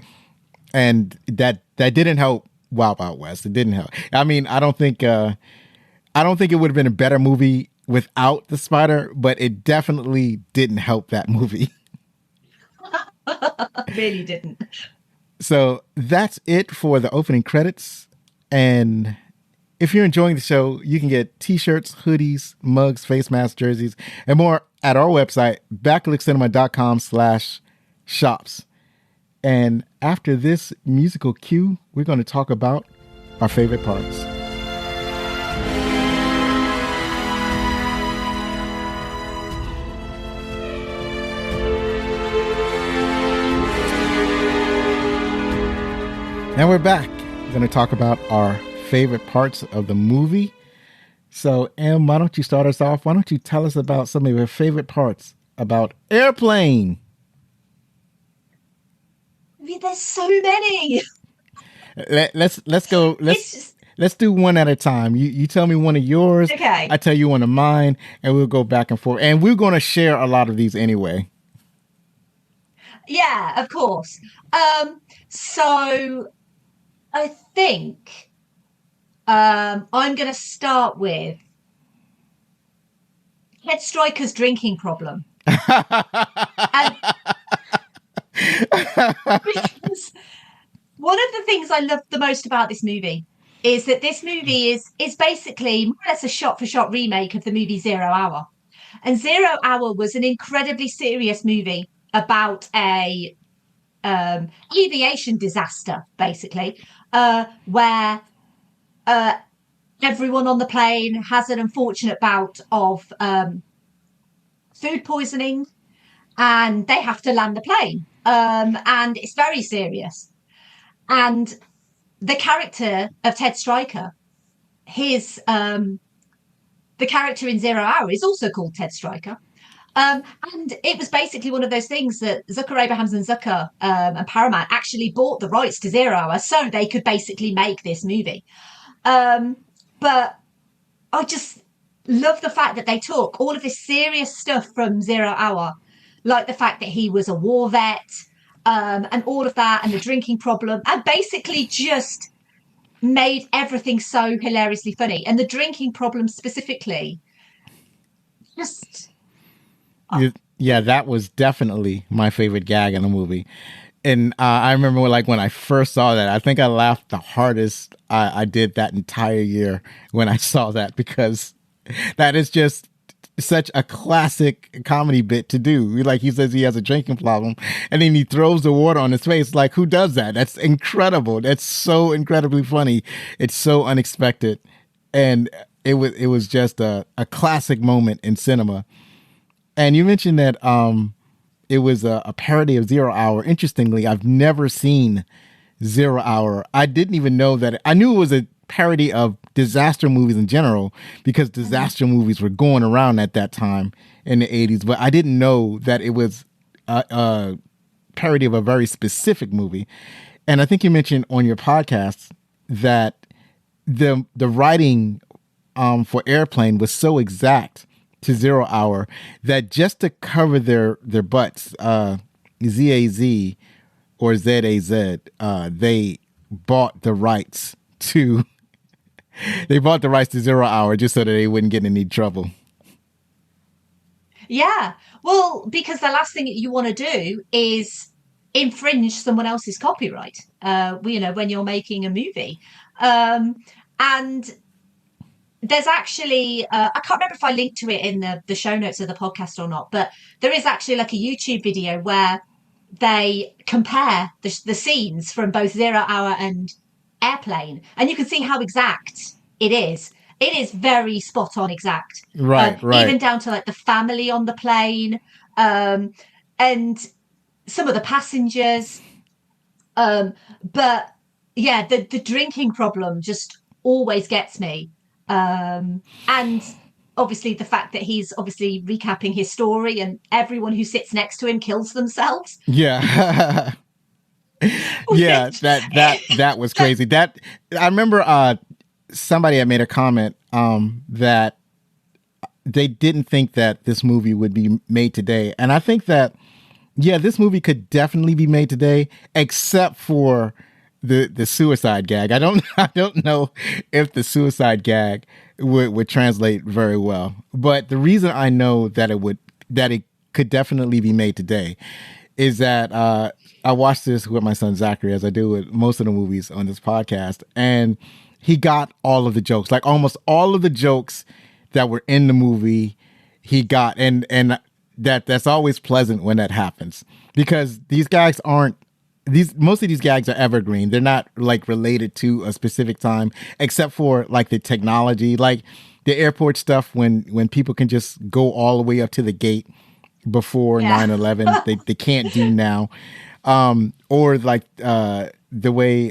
And that didn't help Wild Wild West. It didn't help. I mean, I don't think it would have been a better movie without the spider, but it definitely didn't help that movie. Really didn't. So that's it for the opening credits. And if you're enjoying the show, you can get t-shirts, hoodies, mugs, face masks, jerseys, and more at our website, backlickcinema.com/shops. And after this musical cue, we're going to talk about our favorite parts. And we're back. We're going to talk about our favorite parts of the movie. So, Em, why don't you start us off? Why don't you tell us about some of your favorite parts about Airplane? I mean, there's so many. Let's go. Let's do one at a time. You tell me one of yours. Okay. I tell you one of mine, and we'll go back and forth. And we're going to share a lot of these anyway. Yeah, of course. So I think I'm going to start with Ted Stryker's drinking problem. And because one of the things I love the most about this movie is that this movie is basically more or less a shot-for-shot remake of the movie 0 Hour. And 0 Hour was an incredibly serious movie about a aviation disaster, basically, where everyone on the plane has an unfortunate bout of food poisoning and they have to land the plane. And it's very serious. And the character of Ted Stryker, the character in 0 Hour is also called Ted Stryker. And it was basically one of those things that Zucker Abrahams and Zucker and Paramount actually bought the rights to 0 Hour so they could basically make this movie. But I just love the fact that they took all of this serious stuff from 0 Hour, like the fact that he was a war vet and all of that, and the drinking problem, and basically just made everything so hilariously funny. And the drinking problem specifically, just... Yeah, that was definitely my favorite gag in the movie. And I remember when I first saw that, I think I laughed the hardest I did that entire year when I saw that, because that is just such a classic comedy bit to do. Like, he says he has a drinking problem and then he throws the water on his face. Like, who does that? That's incredible. That's so incredibly funny. It's so unexpected. And it was just a classic moment in cinema. And you mentioned that it was a parody of 0 Hour. Interestingly, I've never seen 0 Hour. I didn't even know that. I knew it was a parody of disaster movies in general, because disaster movies were going around at that time in the 80s. But I didn't know that it was a parody of a very specific movie. And I think you mentioned on your podcast that the writing for Airplane was so exact to 0 Hour that just to cover their butts, ZAZ or ZAZ, they bought the rights to 0 Hour just so that they wouldn't get in any trouble. Yeah, well, because the last thing you want to do is infringe someone else's copyright, when you're making a movie. And there's actually, I can't remember if I linked to it in the show notes of the podcast or not, but there is actually like a YouTube video where they compare the scenes from both 0 Hour and Airplane, and you can see how exact it is. It is very spot on exact. Right. Even down to like the family on the plane, and some of the passengers. But yeah, the drinking problem just always gets me. And obviously the fact that he's obviously recapping his story and everyone who sits next to him kills themselves. Yeah. Yeah, that was crazy. That I remember somebody had made a comment that they didn't think that this movie would be made today. And I think that, yeah, this movie could definitely be made today, except for the suicide gag. I don't know if the suicide gag would translate very well. But the reason I know that it could definitely be made today is that I watched this with my son Zachary, as I do with most of the movies on this podcast, and he got all of the jokes, like almost all of the jokes that were in the movie. He got, and that's always pleasant when that happens, because these gags most of these gags are evergreen. They're not like related to a specific time, except for like the technology, like the airport stuff when people can just go all the way up to the gate before 9/11. They can't do now. Or like the way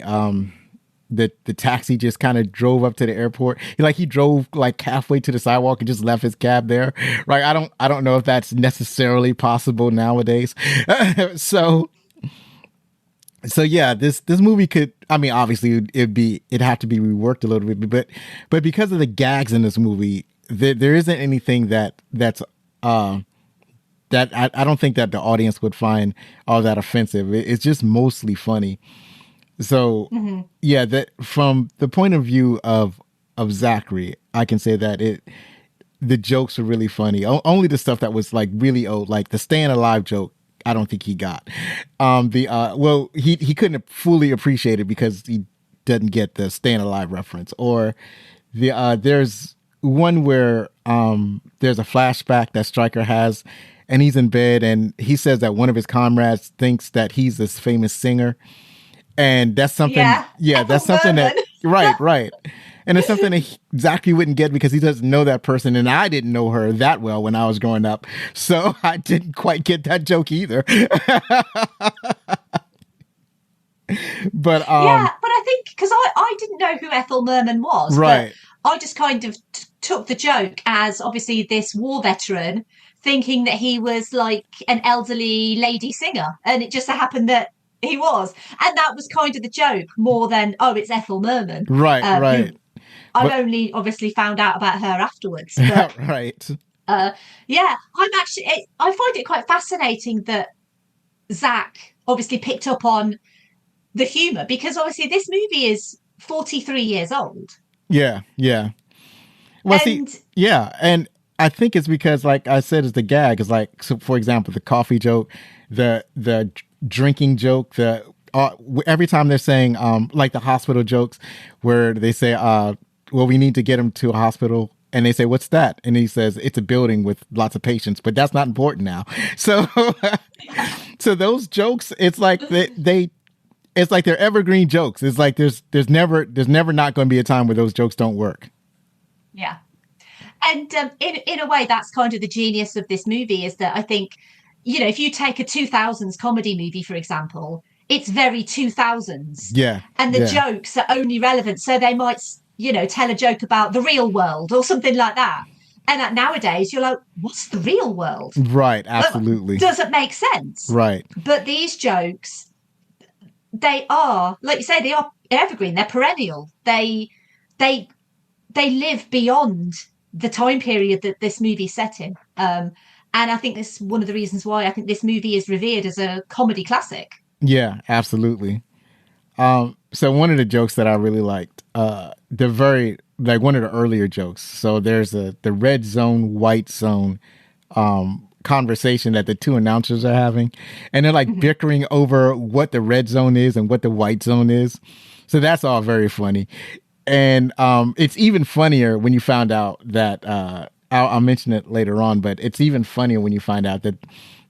the taxi just kind of drove up to the airport. He drove like halfway to the sidewalk and just left his cab there. Right? I don't know if that's necessarily possible nowadays. so so yeah, this movie could. I mean, obviously it'd have to be reworked a little bit, but because of the gags in this movie, there isn't anything that's that I don't think that the audience would find all that offensive. It's just mostly funny. So yeah, that from the point of view of Zachary, I can say that the jokes are really funny. Only the stuff that was like really old, like the staying alive joke. I don't think he got. He couldn't fully appreciate it because he doesn't get the staying alive reference. Or there's one where there's a flashback that Stryker has, and he's in bed, and he says that one of his comrades thinks that he's this famous singer, and that's something. Yeah, that's something that right. And it's something that Zachary wouldn't get because he doesn't know that person, and I didn't know her that well when I was growing up, so I didn't quite get that joke either. But yeah, but I think because I didn't know who Ethel Merman was, right. But I just kind of took the joke as obviously this war veteran thinking that he was like an elderly lady singer, and it just so happened that he was, and that was kind of the joke more than it's Ethel Merman, right. I've only obviously found out about her afterwards. But, right. Yeah, I find it quite fascinating that Zach obviously picked up on the humour, because obviously this movie is 43 years old. Yeah. Well, and I think it's because, like I said, it's the gag. It's like, so for example, the coffee joke, the drinking joke, every time they're saying like the hospital jokes where they say well, we need to get him to a hospital, and they say, what's that? And he says, it's a building with lots of patients, but that's not important now. So so those jokes, it's like it's like they're evergreen jokes. It's like there's never not going to be a time where those jokes don't work. Yeah. And in a way, that's kind of the genius of this movie, is that I think, if you take a 2000s comedy movie, for example, it's very 2000s. Yeah. And the jokes are only relevant. So they might, tell a joke about the real world or something like that. And nowadays, you're like, what's the real world? Right. Absolutely. Doesn't make sense. Right. But these jokes, they are, like you say, they are evergreen. They're perennial. They live beyond the time period that this movie's set in. And I think this is one of the reasons why I think this movie is revered as a comedy classic. Yeah, absolutely. So one of the jokes that I really liked, one of the earlier jokes. So there's the red zone, white zone conversation that the two announcers are having, and they're like bickering over what the red zone is and what the white zone is. So that's all very funny. And it's even funnier when you found out that I'll mention it later on, but it's even funnier when you find out that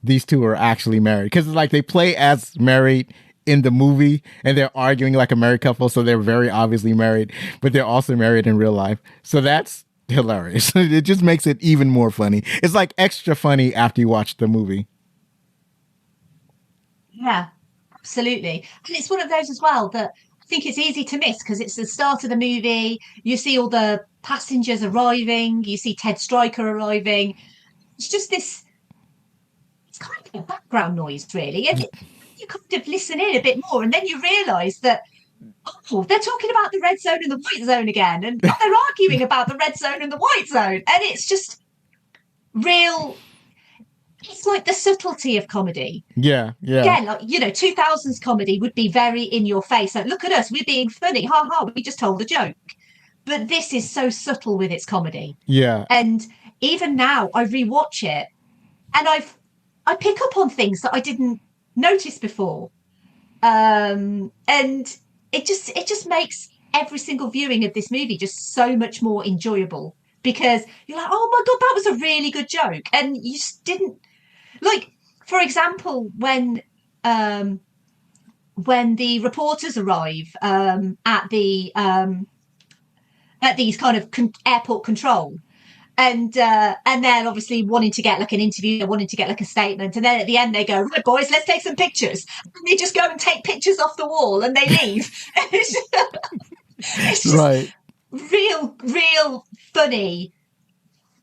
these two are actually married, because it's like they play as married in the movie and they're arguing like a married couple, so they're very obviously married, but they're also married in real life. So that's hilarious. It just makes it even more funny. It's like extra funny after you watch the movie. Yeah, absolutely. And it's one of those as well that I think it's easy to miss, because it's the start of the movie. You see all the passengers arriving. You see Ted Stryker arriving. It's just this, it's kind of a background noise, really. And you kind of listen in a bit more, and then you realise that, they're talking about the red zone and the white zone again. And they're arguing about the red zone and the white zone. And it's just real. It's like the subtlety of comedy. Yeah. Again, like, 2000s comedy would be very in your face. Like, look at us, we're being funny. Ha ha, we just told a joke. But this is so subtle with its comedy. Yeah. And even now, I rewatch it, and I pick up on things that I didn't notice before. And it just makes every single viewing of this movie just so much more enjoyable, because you're like, oh my God, that was a really good joke. And you just didn't, like, for example, when the reporters arrive at these kind of airport control, and then obviously wanting to get like an interview, wanting to get like a statement, and then at the end they go, right boys, let's take some pictures, and they just go and take pictures off the wall and they leave. It's just Right. real funny,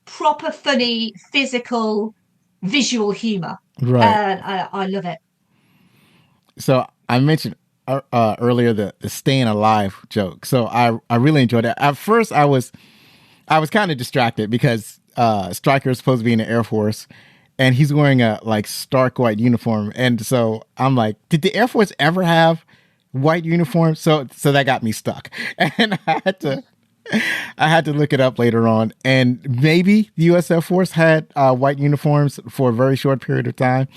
proper funny, physical, visual humor. Right. And I love it. So I mentioned earlier the staying alive joke. So I really enjoyed it. At first, I was kind of distracted because Stryker is supposed to be in the Air Force, and he's wearing a like stark white uniform, and so I'm like, did the Air Force ever have white uniforms? So that got me stuck, and I had to look it up later on, and maybe the U.S. Air Force had white uniforms for a very short period of time.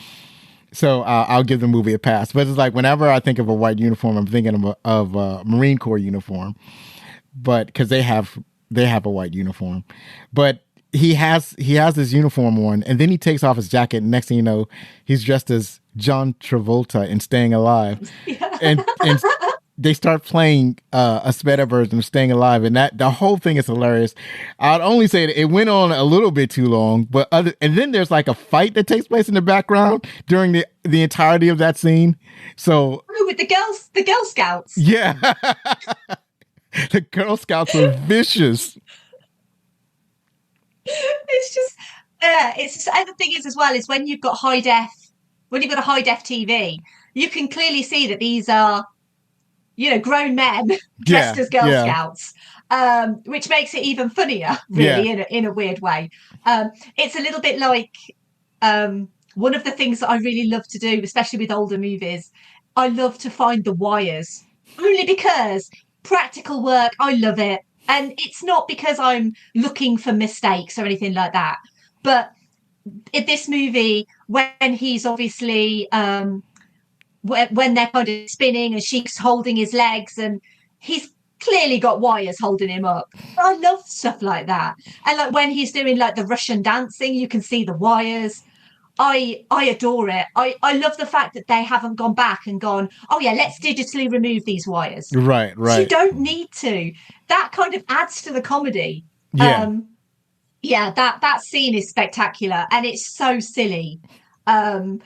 So I'll give the movie a pass. But it's like whenever I think of a white uniform, I'm thinking of a Marine Corps uniform, but because they have a white uniform. But he has his uniform on, and then he takes off his jacket. And next thing you know, he's dressed as John Travolta in Staying Alive, Yeah. and they start playing a sped up version of Staying Alive, and that the whole thing is hilarious. I'd only say that it went on a little bit too long, and then there's like a fight that takes place in the background during the entirety of that scene. So with the Girl Scouts. yeah, the Girl Scouts are vicious. It's just, and the thing is as well is when you've got a high def TV, you can clearly see that these are, grown men dressed as Girl Scouts, which makes it even funnier, really, in a weird way. It's a little bit like one of the things that I really love to do, especially with older movies. I love to find the wires, only because practical work, I love it. And it's not because I'm looking for mistakes or anything like that. But in this movie, when he's obviously, when they're kind of spinning and she's holding his legs and he's clearly got wires holding him up. I love stuff like that. And like when he's doing like the Russian dancing, you can see the wires. I adore it. I love the fact that they haven't gone back and gone, oh yeah, let's digitally remove these wires. Right. You don't need to. That kind of adds to the comedy. Yeah. That scene is spectacular and it's so silly. And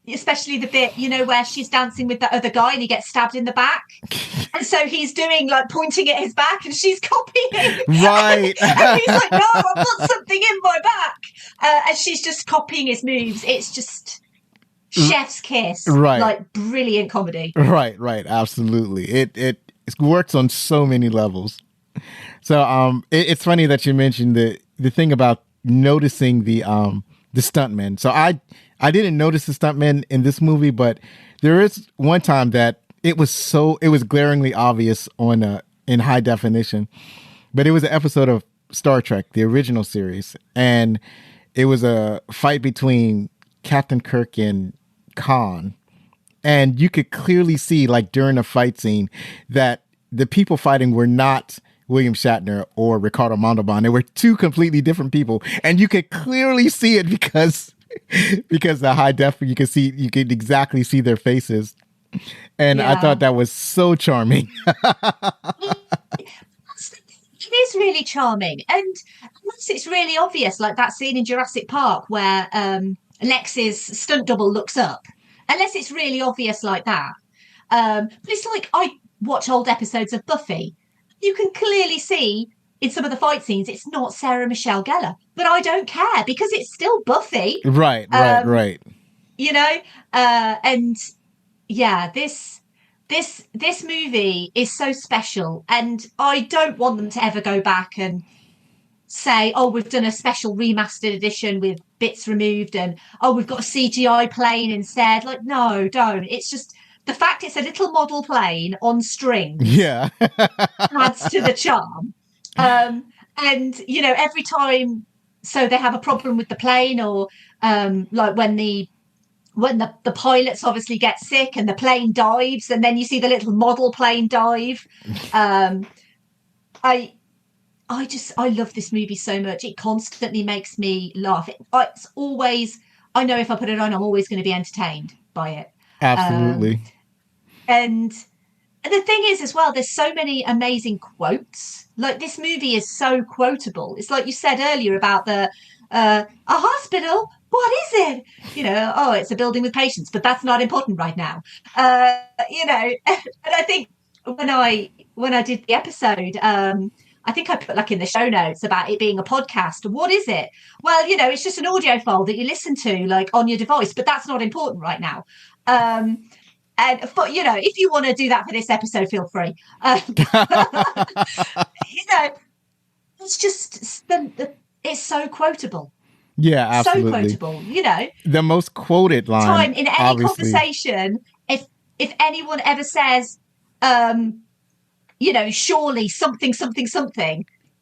especially the bit, where she's dancing with that other guy and he gets stabbed in the back. And so he's doing like pointing at his back and she's copying. Right. And he's like, no, I've got something in my back. And she's just copying his moves. It's just chef's kiss. Right. Like brilliant comedy. Right. Absolutely. It works on so many levels. So it's funny that you mentioned the thing about noticing the stuntmen. So I didn't notice the stuntmen in this movie, but there is one time that it was glaringly obvious in high definition. But it was an episode of Star Trek, the original series, and it was a fight between Captain Kirk and Khan. And you could clearly see, like during the fight scene, that the people fighting were not William Shatner or Ricardo Montalban. They were two completely different people. And you could clearly see it because the high def, you could exactly see their faces. And I thought that was so charming. It is really charming. And unless it's really obvious, like that scene in Jurassic Park where Lex's stunt double looks up, unless it's really obvious like that. But it's like I watch old episodes of Buffy. You can clearly see in some of the fight scenes, it's not Sarah Michelle Gellar, but I don't care because it's still Buffy. Right. And yeah, this movie is so special, and I don't want them to ever go back and say, oh, we've done a special remastered edition with bits removed, and oh, we've got a CGI plane instead. Like, no, don't. It's just the fact it's a little model plane on strings. Yeah. Adds to the charm. And every time, so they have a problem with the plane, or like when the pilots obviously get sick and the plane dives, and then you see the little model plane dive. I love this movie so much. It constantly makes me laugh. It's always, I know if I put it on, I'm always going to be entertained by it. Absolutely. And the thing is as well, there's so many amazing quotes. Like, this movie is so quotable. It's like you said earlier about a hospital. What is it? Oh, it's a building with patients, but that's not important right now. And I think when I did the episode, I think I put like in the show notes about it being a podcast. What is it? Well, it's just an audio file that you listen to like on your device, but that's not important right now. And if you want to do that for this episode, feel free. It's just it's so quotable. Yeah, absolutely. So quotable. The most quoted line Time in any obviously. Conversation. If anyone ever says, surely something,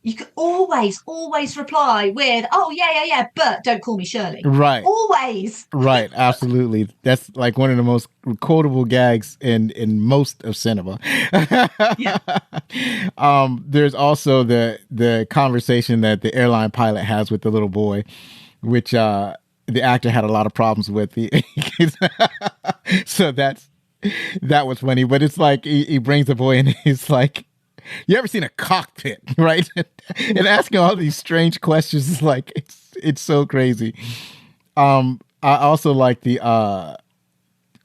you can always reply with, oh, yeah, but don't call me Shirley. Right. Always. Right. Absolutely. That's like one of the most quotable gags in most of cinema. Yeah. There's also the conversation that the airline pilot has with the little boy, which the actor had a lot of problems with. So that was funny. But it's like he brings the boy in and he's like, you ever seen a cockpit, right? And asking all these strange questions is like, it's so crazy. I also like the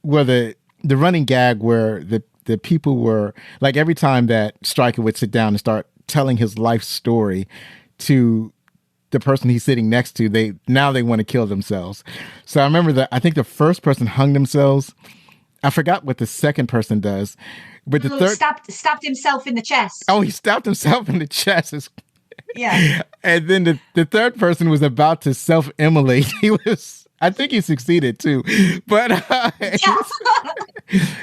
running gag where the people were like, every time that Stryker would sit down and start telling his life story to the person he's sitting next to, they want to kill themselves. So I remember I think the first person hung themselves. I forgot what the second person does. But the third stabbed himself in the chest. Oh, he stabbed himself in the chest. Yeah. And then the third person was about to self-immolate. I think he succeeded too. But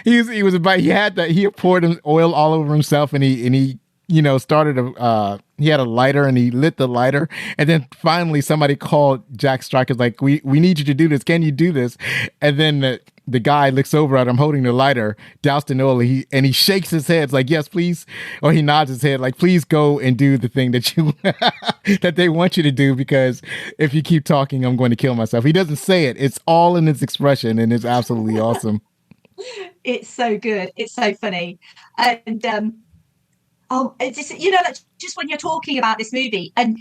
he poured oil all over himself, and he started he had a lighter and he lit the lighter, and then finally somebody called Jack Stryker like, we need you to do this. Can you do this? And then the guy looks over at him holding the lighter, doused in oil, and he shakes his head like, yes, please. Or he nods his head like, please go and do the thing that that they want you to do, because if you keep talking, I'm going to kill myself. He doesn't say it. It's all in his expression, and it's absolutely awesome. It's so good. It's so funny. And it's just, like, just when you're talking about this movie and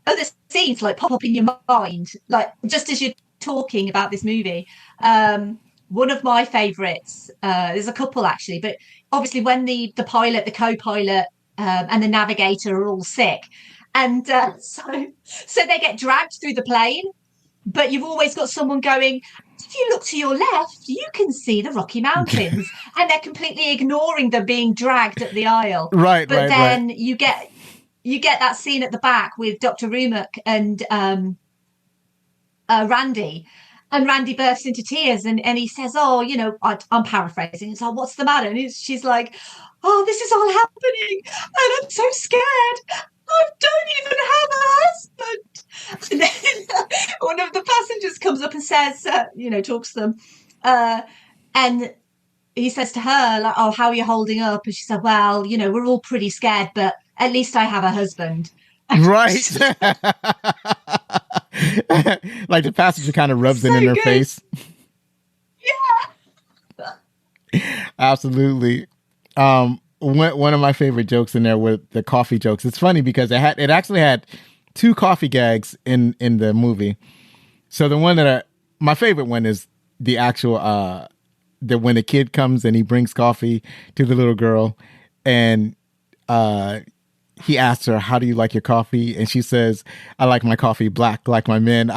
other scenes like pop up in your mind, like just as you're talking about this movie, one of my favorites, there's a couple actually, but obviously when the pilot, the co-pilot, and the navigator are all sick, and so they get dragged through the plane, but you've always got someone going, if you look to your left, you can see the Rocky Mountains, and they're completely ignoring them being dragged up the aisle. Right. But then you get that scene at the back with Dr. Rumak and Randy. And Randy bursts into tears and he says, oh, I'm paraphrasing. He's like, what's the matter? And she's like, oh, this is all happening. And I'm so scared. I don't even have a husband. And then one of the passengers comes up and says, talks to them. And he says to her, like, oh, how are you holding up? And she said, well, we're all pretty scared, but at least I have a husband. Right. Like the passenger kind of rubs it in her face. Yeah. Absolutely. One of my favorite jokes in there were the coffee jokes. It's funny because it actually had two coffee gags in the movie. So the one my favorite one is the actual when the kid comes and he brings coffee to the little girl, and he asks her, how do you like your coffee? And she says, I like my coffee black, like my men.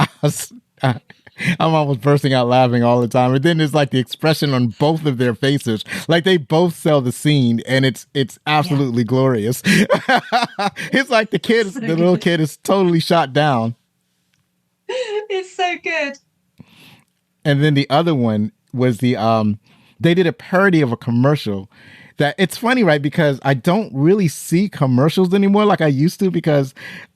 I'm almost bursting out laughing all the time. And then there's like the expression on both of their faces. Like they both sell the scene, and it's absolutely glorious. It's like the little kid is totally shot down. It's so good. And then the other one was they did a parody of a commercial. That it's funny, right? Because I don't really see commercials anymore like I used to, because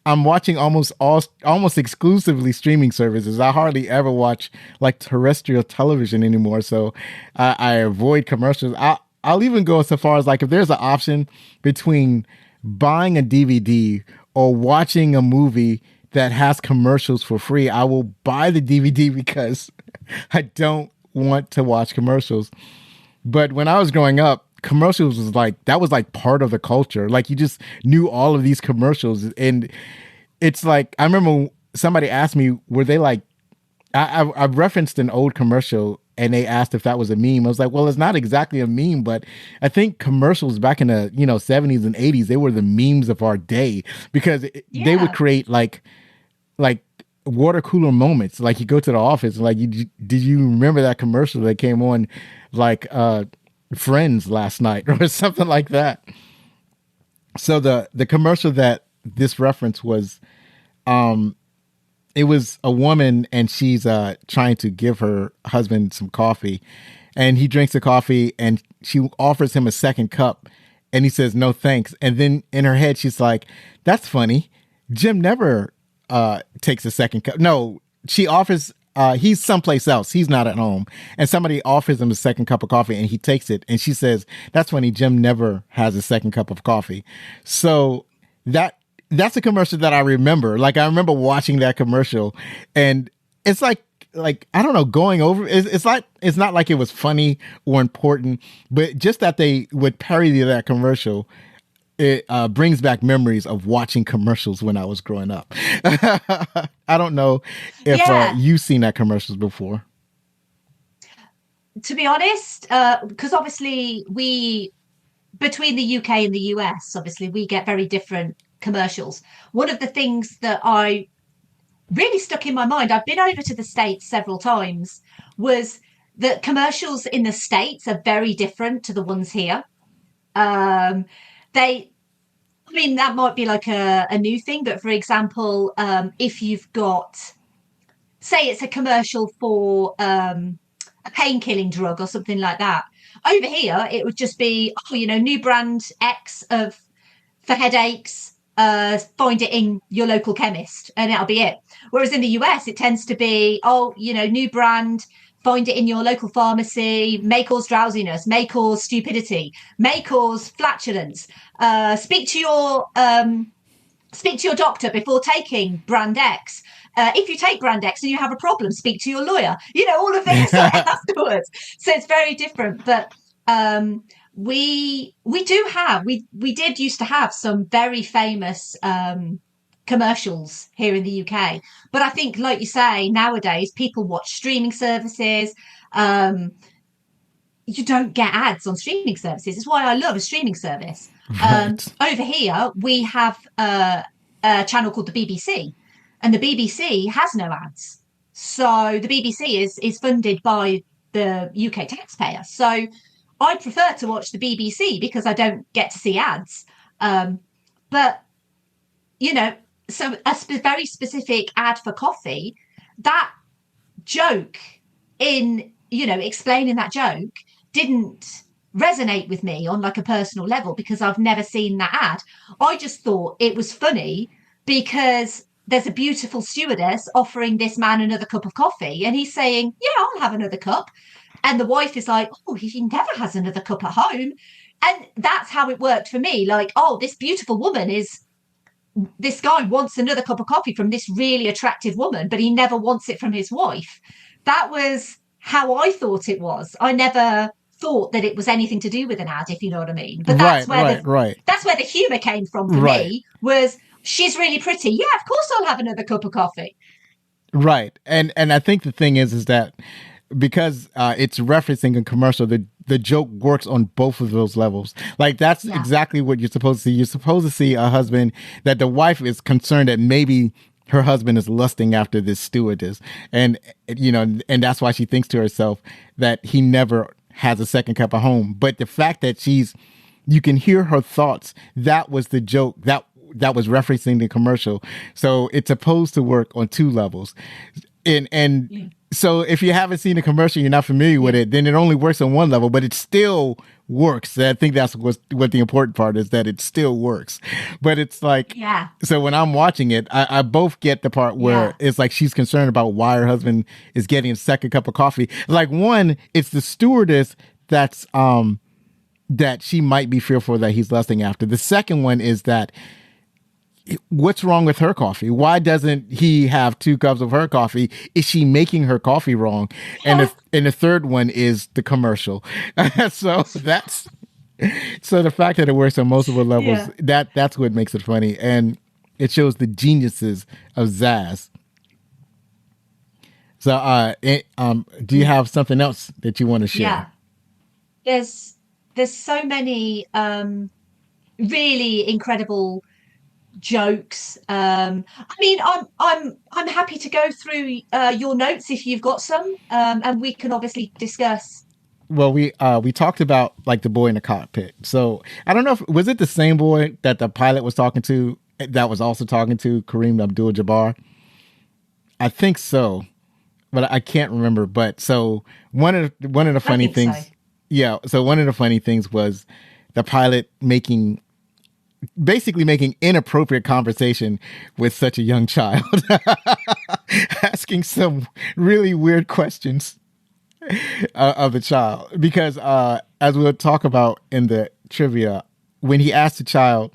I'm watching almost exclusively streaming services. I hardly ever watch like terrestrial television anymore. So I avoid commercials. I'll even go so far as like, if there's an option between buying a DVD or watching a movie that has commercials for free, I will buy the DVD because I don't want to watch commercials. But when I was growing up, commercials was like, that was like part of the culture. Like you just knew all of these commercials. And it's like, I remember somebody asked me, were they like, I referenced an old commercial and they asked if that was a meme. I was like, well, it's not exactly a meme, but I think commercials back in the 70s and 80s, they were the memes of our day because they would create like water cooler moments. Like you go to the office, like did you remember that commercial that came on like Friends last night or something like that? So the commercial that this reference was, it was a woman and she's trying to give her husband some coffee and he drinks the coffee and she offers him a second cup and he says, no, thanks. And then in her head, she's like, that's funny. Jim never takes a second cup. No, she offers, he's someplace else. He's not at home. And somebody offers him a second cup of coffee and he takes it. And she says, that's funny. Jim never has a second cup of coffee. So that's a commercial that I remember. Like I remember watching that commercial and it's like, I don't know, going over, it's not like it was funny or important, but just that they would parody that commercial, it brings back memories of watching commercials when I was growing up. I don't know if you've seen that commercials before. To be honest, because obviously between the UK and the US, obviously we get very different commercials. One of the things that I really stuck in my mind, I've been over to the States several times, was that commercials in the States are very different to the ones here. That might be like a new thing, but for example, if you've got, say it's a commercial for a pain-killing drug or something like that, over here it would just be, new brand X for headaches, find it in your local chemist and that'll be it. Whereas in the US, it tends to be, new brand, find it in your local pharmacy, may cause drowsiness, may cause stupidity, may cause flatulence. Speak to your doctor before taking brand X. If you take brand X and you have a problem, speak to your lawyer. All of this afterwards. So it's very different. But we did used to have some very famous commercials here in the UK, but I think, like you say, nowadays people watch streaming services. You don't get ads on streaming services. It's why I love a streaming service. Right. Over here we have a channel called the BBC, and the BBC has no ads. So the BBC is funded by the UK taxpayer. So I prefer to watch the BBC because I don't get to see ads. But, so a very specific ad for coffee, that joke in, explaining that joke didn't resonate with me on like a personal level because I've never seen that ad. I just thought it was funny because there's a beautiful stewardess offering this man another cup of coffee and he's saying, yeah, I'll have another cup. And the wife is like, oh, he never has another cup at home. And that's how it worked for me. Like, oh, this beautiful woman this guy wants another cup of coffee from this really attractive woman, but he never wants it from his wife. That was how I thought it was. I never thought that it was anything to do with an ad, if you know what I mean. But that's that's where the humor came from for me, was she's really pretty. Yeah, of course I'll have another cup of coffee. Right. And I think the thing is that because it's referencing a commercial, the joke works on both of those levels. Like that's exactly what you're supposed to see. You're supposed to see a husband that the wife is concerned that maybe her husband is lusting after this stewardess. And, and that's why she thinks to herself that he never has a second cup at home. But the fact that you can hear her thoughts, that was the joke that was referencing the commercial. So it's supposed to work on two levels. So if you haven't seen the commercial, you're not familiar with it, then it only works on one level, but it still works. I think that's what the important part is, that it still works. But it's like, so when I'm watching it, I both get the part where it's like she's concerned about why her husband is getting a second cup of coffee. Like one, it's the stewardess that's that she might be fearful that he's lusting after. The second one is that what's wrong with her coffee? Why doesn't he have 2 cups of her coffee? Is she making her coffee wrong? And the third one is the commercial. So that's So the fact that it works on multiple levels, Yeah. that's what makes it funny, and it shows the geniuses of Zaz. So, do you have something else that you want to share? Yeah. There's there's so many really incredible jokes. I mean, I'm happy to go through your notes if you've got some, and we can obviously discuss. Well, we talked about like the boy in the cockpit. So I don't know if was it the same boy that the pilot was talking to that was also talking to Kareem Abdul-Jabbar. I think so, but I can't remember. But so one of the I funny think so. things, yeah. So one of the funny things was the pilot making basically making inappropriate conversation with such a young child, asking some really weird questions of the child. Because as we'll talk about in the trivia, when he asked the child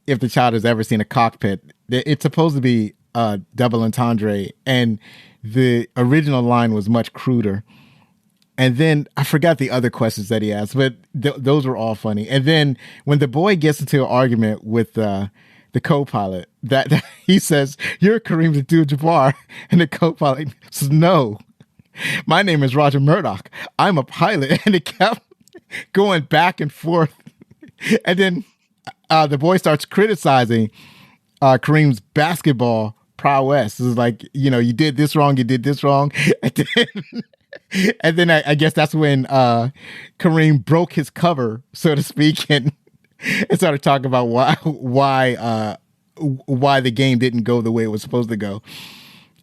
if the child has ever seen a cockpit, it's supposed to be a double entendre, and the original line was much cruder. And then I forgot the other questions that he asked, but those were all funny. And then when the boy gets into an argument with the co-pilot, that he says, "You're Kareem Abdul-Jabbar," and the co-pilot says, "No, my name is Roger Murdoch. I'm a pilot," and it kept going back and forth. And then the boy starts criticizing Kareem's basketball prowess. It's like, you did this wrong, you did this wrong. And then I guess that's when Kareem broke his cover, so to speak, and started talking about why the game didn't go the way it was supposed to go.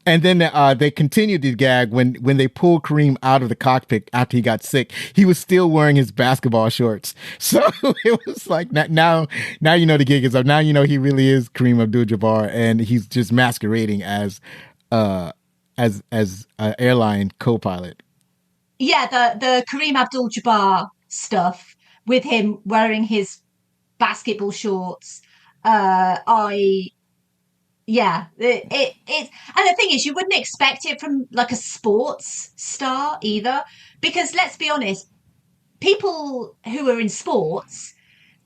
And then they continued to gag when they pulled Kareem out of the cockpit after he got sick. He was still wearing his basketball shorts, so it was like now the gig is up. Now he really is Kareem Abdul-Jabbar, and he's just masquerading as airline co-pilot. Yeah, the Kareem Abdul-Jabbar stuff with him wearing his basketball shorts. I Yeah, it and the thing is, you wouldn't expect it from like a sports star either, because let's be honest, people who are in sports,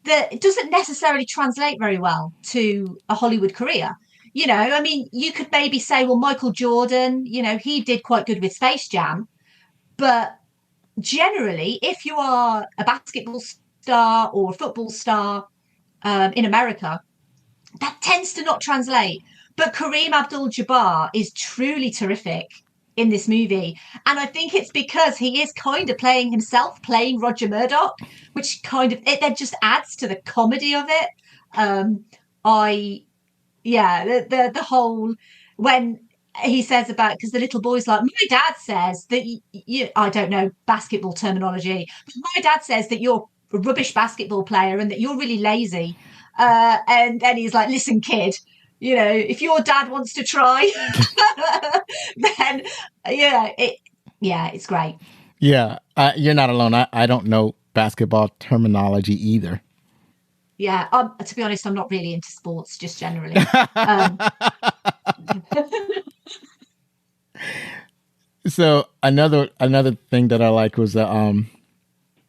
that it doesn't necessarily translate very well to a Hollywood career. I mean, you could maybe say, well, Michael Jordan, he did quite good with Space Jam, but generally, if you are a basketball star or a football star in America, that tends to not translate. But Kareem Abdul-Jabbar is truly terrific in this movie, and I think it's because he is kind of playing himself, playing Roger Murdoch, which kind of it then just adds to the comedy of it. I Yeah, the whole when he says about, because the little boy's like, my dad says that I don't know basketball terminology, but my dad says that you're a rubbish basketball player and that you're really lazy. And then he's like, listen, kid, if your dad wants to try, then it's great. Yeah, you're not alone. I don't know basketball terminology either. Yeah, to be honest, I'm not really into sports, just generally. Um, So another thing that I like was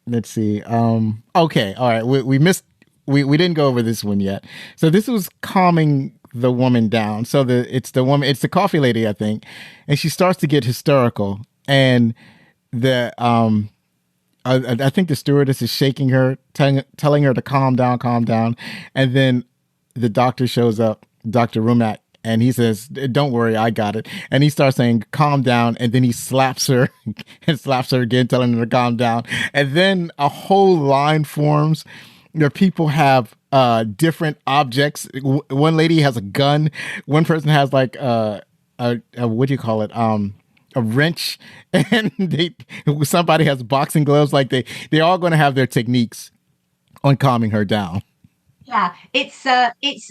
let's see. Okay, all right. We missed. We didn't go over this one yet. So this was calming the woman down. So it's the woman. It's the coffee lady, I think, and she starts to get hysterical. And the I think the stewardess is shaking her, telling her to calm down. And then the doctor shows up, Dr. Rumat, and he says, "Don't worry, I got it." And he starts saying, "Calm down." And then he slaps her and slaps her again, telling her to calm down. And then a whole line forms where people have different objects. One lady has a gun. One person has like a what do you call it? A wrench, and somebody has boxing gloves. Like they're all going to have their techniques on calming her down. Yeah, it's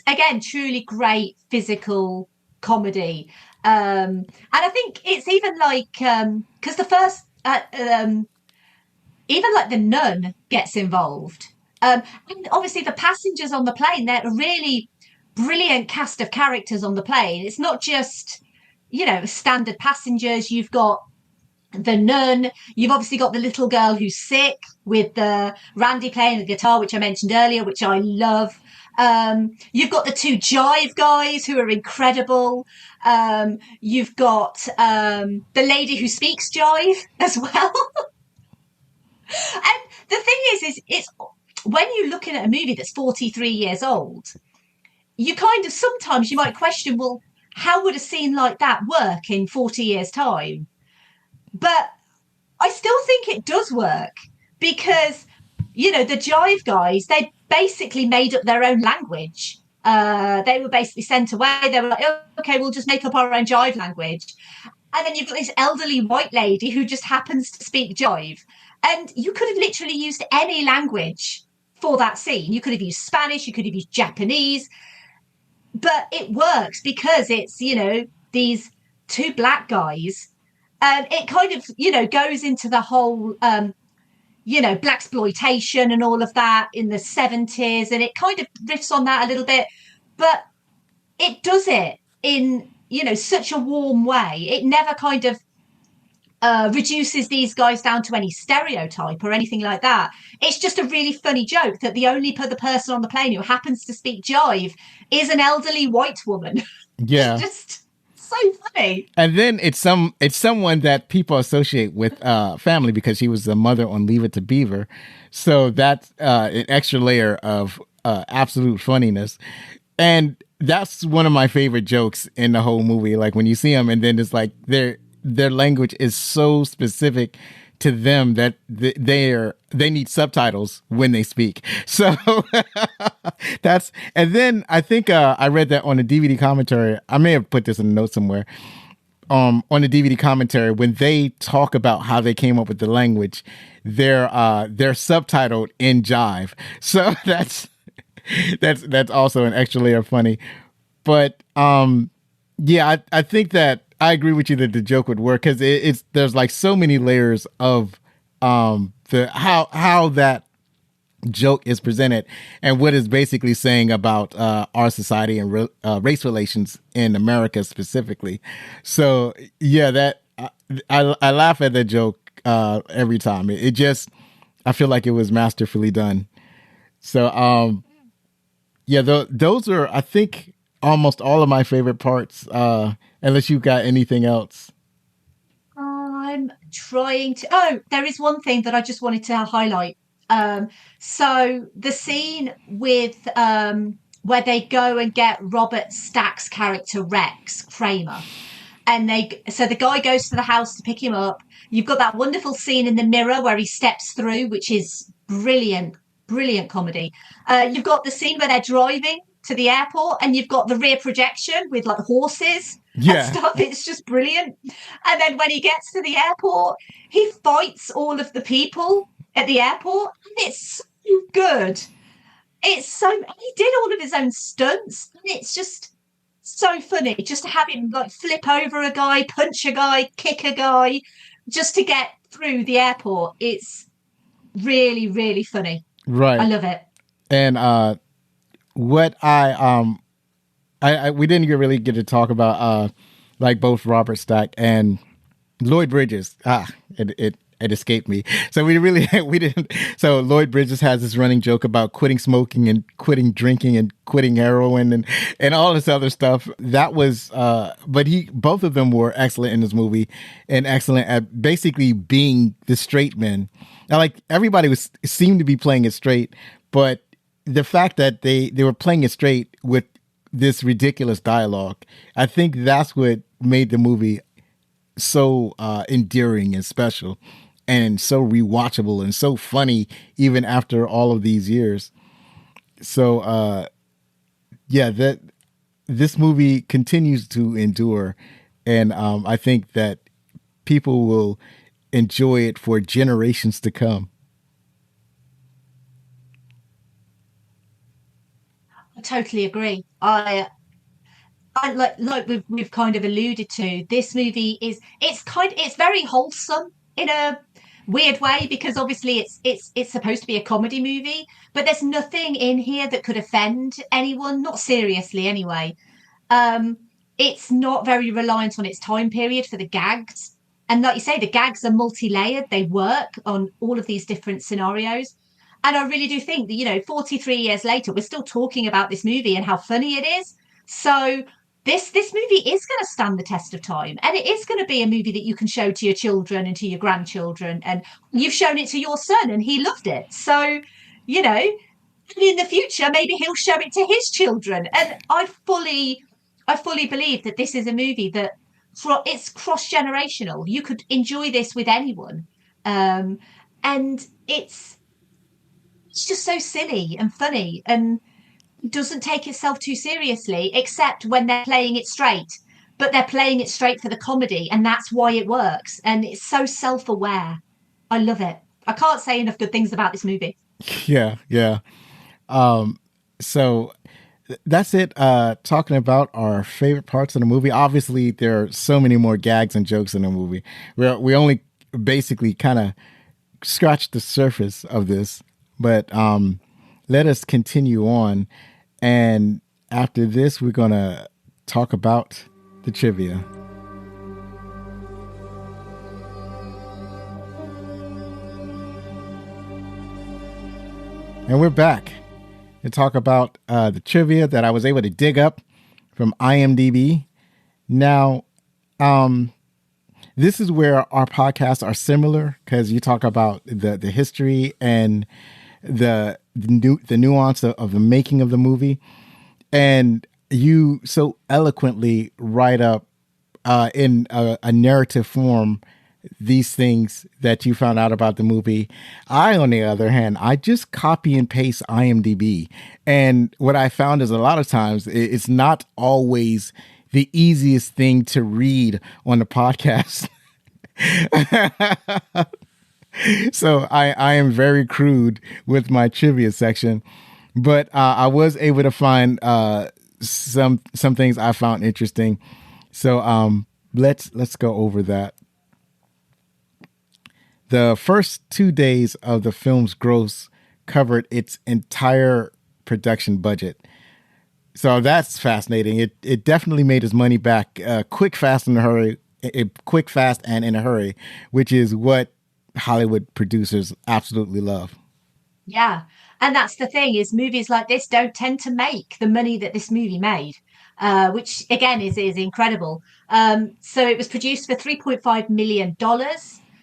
again truly great physical comedy, and I think it's even like because the first even like the nun gets involved, and obviously the passengers on the plane, they're a really brilliant cast of characters on the plane. It's not just standard passengers. You've got the nun. You've obviously got the little girl who's sick with the Randy playing the guitar, which I mentioned earlier, which I love. You've got the two jive guys who are incredible. You've got the lady who speaks jive as well. And the thing is it's when you're looking at a movie that's 43 years old, you kind of sometimes you might question, well, how would a scene like that work in 40 years' time? But I still think it does work because, the jive guys, they basically made up their own language. They were basically sent away. They were like, oh, okay, we'll just make up our own jive language. And then you've got this elderly white lady who just happens to speak jive. And you could have literally used any language for that scene. You could have used Spanish, you could have used Japanese, but it works because it's, these two black guys. And it kind of, goes into the whole, blaxploitation and all of that in the 70s. And it kind of riffs on that a little bit, but it does it in, such a warm way. It never kind of reduces these guys down to any stereotype or anything like that. It's just a really funny joke that the only other person on the plane who happens to speak jive is an elderly white woman. Yeah. It's just so funny. And then it's someone that people associate with family because she was the mother on Leave It to Beaver. So that's an extra layer of absolute funniness. And that's one of my favorite jokes in the whole movie. Like when you see them and then it's like their language is so specific to them that they need subtitles when they speak. So and then I think I read that on the DVD commentary. I may have put this in a note somewhere. On the DVD commentary, when they talk about how they came up with the language, they're subtitled in jive. So that's also an extra layer of funny. But yeah, I think that I agree with you that the joke would work because there's like so many layers of how that joke is presented and what it's basically saying about our society and race relations in America specifically. So yeah, that I laugh at that joke every time. It just I feel like it was masterfully done. So yeah, those are I think almost all of my favorite parts. Unless you've got anything else. I'm trying to. Oh, there is one thing that I just wanted to highlight. So the scene with where they go and get Robert Stack's character Rex Kramer, and the guy goes to the house to pick him up. You've got that wonderful scene in the mirror where he steps through, which is brilliant comedy. You've got the scene where they're driving to the airport and you've got the rear projection with like horses and stuff. It's just brilliant. And then when he gets to the airport, he fights all of the people at the airport and it's so good. He did all of his own stunts and it's just so funny just to have him like flip over a guy, punch a guy, kick a guy just to get through the airport. It's really, really funny. Right. I love it. And what we didn't really get to talk about like both Robert Stack and Lloyd Bridges. It escaped me. So we didn't. So Lloyd Bridges has this running joke about quitting smoking and quitting drinking and quitting heroin and all this other stuff. That was, but both of them were excellent in this movie and excellent at basically being the straight men. Now, like everybody seemed to be playing it straight, but the fact that they were playing it straight with this ridiculous dialogue, I think that's what made the movie so endearing and special and so rewatchable and so funny even after all of these years. So yeah, that this movie continues to endure, and I think that people will enjoy it for generations to come. I totally agree. I like we've kind of alluded to. This movie it's very wholesome in a weird way because obviously it's supposed to be a comedy movie, but there's nothing in here that could offend anyone, not seriously anyway. It's not very reliant on its time period for the gags. And like you say, the gags are multi-layered. They work on all of these different scenarios. And I really do think that, 43 years later, we're still talking about this movie and how funny it is. So this movie is going to stand the test of time, and it is going to be a movie that you can show to your children and to your grandchildren. And you've shown it to your son, and he loved it. So, in the future, maybe he'll show it to his children. And I fully believe that this is a movie that it's cross-generational. You could enjoy this with anyone. And it's just so silly and funny and doesn't take itself too seriously, except when they're playing it straight. But they're playing it straight for the comedy, and that's why it works. And it's so self-aware. I love it. I can't say enough good things about this movie. Yeah, yeah. So that's it. Talking about our favorite parts of the movie. Obviously, there are so many more gags and jokes in the movie. We only basically kind of scratched the surface of this, but let us continue on. And after this, we're gonna talk about the trivia. And we're back to talk about the trivia that I was able to dig up from IMDb. Now, this is where our podcasts are similar because you talk about the history and the nuance of the making of the movie, and you so eloquently write up in a narrative form these things that you found out about the movie. I, on the other hand, I just copy and paste IMDb. And what I found is a lot of times it's not always the easiest thing to read on the podcast. So I am very crude with my trivia section, but I was able to find some things I found interesting. So let's go over that. The first 2 days of the film's gross covered its entire production budget. So that's fascinating. It definitely made its money back quick, fast, and in a hurry, which is what Hollywood producers absolutely love. Yeah. And that's the thing, is movies like this don't tend to make the money that this movie made, which again is incredible. So it was produced for $3.5 million.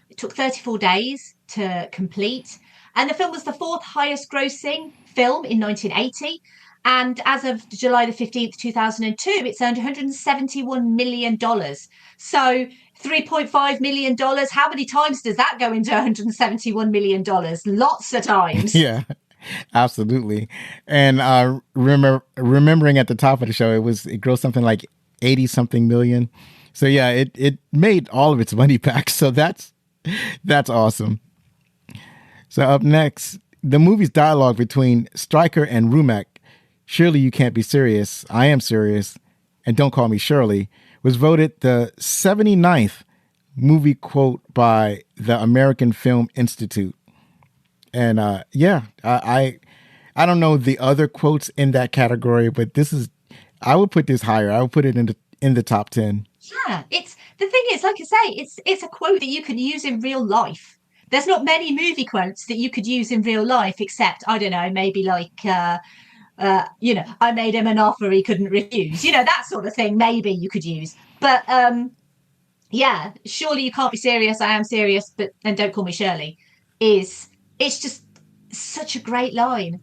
It took 34 days to complete. And the film was the fourth highest grossing film in 1980. And as of July the 15th, 2002, it's earned $171 million. So $3.5 million, how many times does that go into $171 million? Lots of times. Yeah, absolutely. And remembering at the top of the show, it grossed something like 80 something million. So yeah, it made all of its money back. So that's awesome. So up next, the movie's dialogue between Stryker and Rumek, "Surely you can't be serious, I am serious, and don't call me Shirley," was voted the 79th movie quote by the American Film Institute. And I don't know the other quotes in that category, but I would put this higher. I would put it in the top 10. Yeah, the thing is, like I say, it's a quote that you can use in real life. There's not many movie quotes that you could use in real life, except, I don't know, maybe like, I made him an offer he couldn't refuse. That sort of thing, maybe you could use. But yeah, surely you can't be serious, I am serious, and don't call me Shirley. It's just such a great line.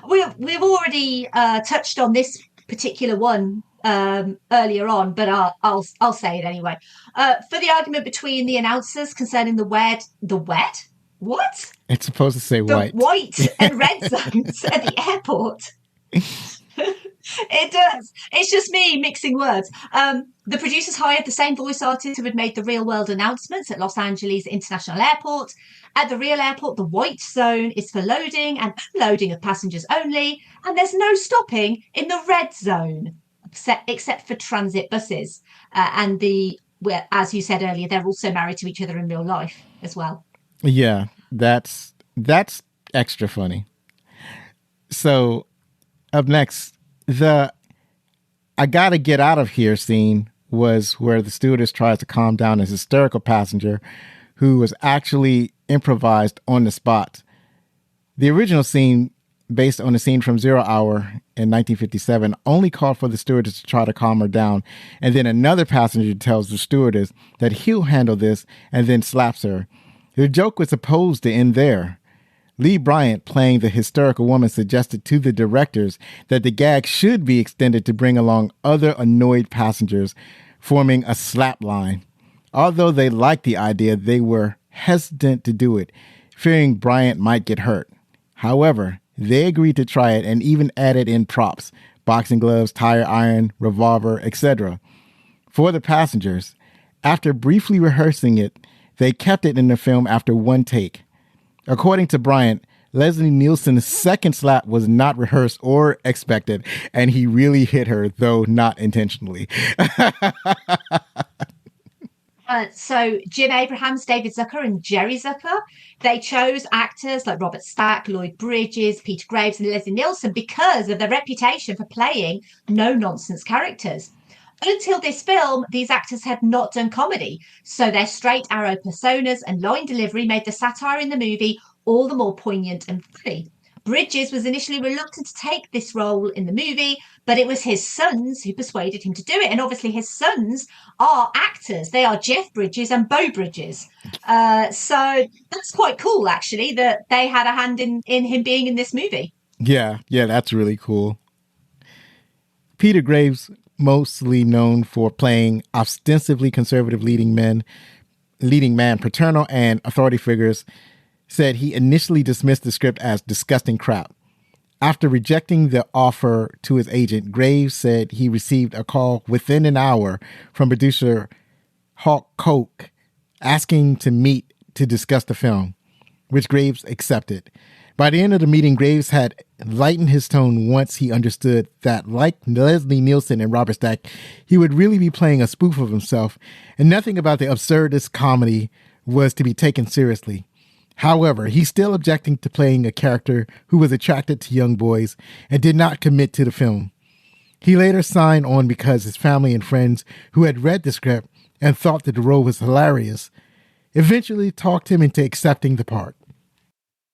We've already touched on this particular one earlier on, but I'll say it anyway. For the argument between the announcers concerning the wet? What? It's supposed to say white. The white and red zones at the airport. It does. It's just me mixing words. The producers hired the same voice artist who had made the real-world announcements at Los Angeles International Airport. At the real airport, the white zone is for loading and unloading of passengers only, and there's no stopping in the red zone, except for transit buses. As you said earlier, they're also married to each other in real life as well. Yeah, that's extra funny. So up next, the "I gotta get out of here" scene was where the stewardess tries to calm down a hysterical passenger who was actually improvised on the spot. The original scene, based on a scene from Zero Hour in 1957, only called for the stewardess to try to calm her down, and then another passenger tells the stewardess that he'll handle this and then slaps her. The joke was supposed to end there. Lee Bryant, playing the hysterical woman, suggested to the directors that the gag should be extended to bring along other annoyed passengers, forming a slap line. Although they liked the idea, they were hesitant to do it, fearing Bryant might get hurt. However, they agreed to try it and even added in props, boxing gloves, tire iron, revolver, etc. for the passengers. After briefly rehearsing it, they kept it in the film after one take. According to Bryant, Leslie Nielsen's second slap was not rehearsed or expected, and he really hit her, though not intentionally. So Jim Abrahams, David Zucker, and Jerry Zucker, they chose actors like Robert Stack, Lloyd Bridges, Peter Graves, and Leslie Nielsen because of their reputation for playing no-nonsense characters. Until this film, these actors had not done comedy, so their straight arrow personas and line delivery made the satire in the movie all the more poignant and funny. Bridges was initially reluctant to take this role in the movie, but it was his sons who persuaded him to do it. And obviously his sons are actors. They are Jeff Bridges and Beau Bridges. So that's quite cool, actually, that they had a hand in him being in this movie. Yeah, that's really cool. Peter Graves, mostly known for playing ostensibly conservative leading man, paternal and authority figures, said he initially dismissed the script as disgusting crap. After rejecting the offer to his agent, Graves said he received a call within an hour from producer Hawk Koch asking to meet to discuss the film, which Graves accepted. By the end of the meeting, Graves had lightened his tone once he understood that, like Leslie Nielsen and Robert Stack, he would really be playing a spoof of himself, and nothing about the absurdist comedy was to be taken seriously. However, he's still objecting to playing a character who was attracted to young boys and did not commit to the film. He later signed on because his family and friends who had read the script and thought that the role was hilarious eventually talked him into accepting the part.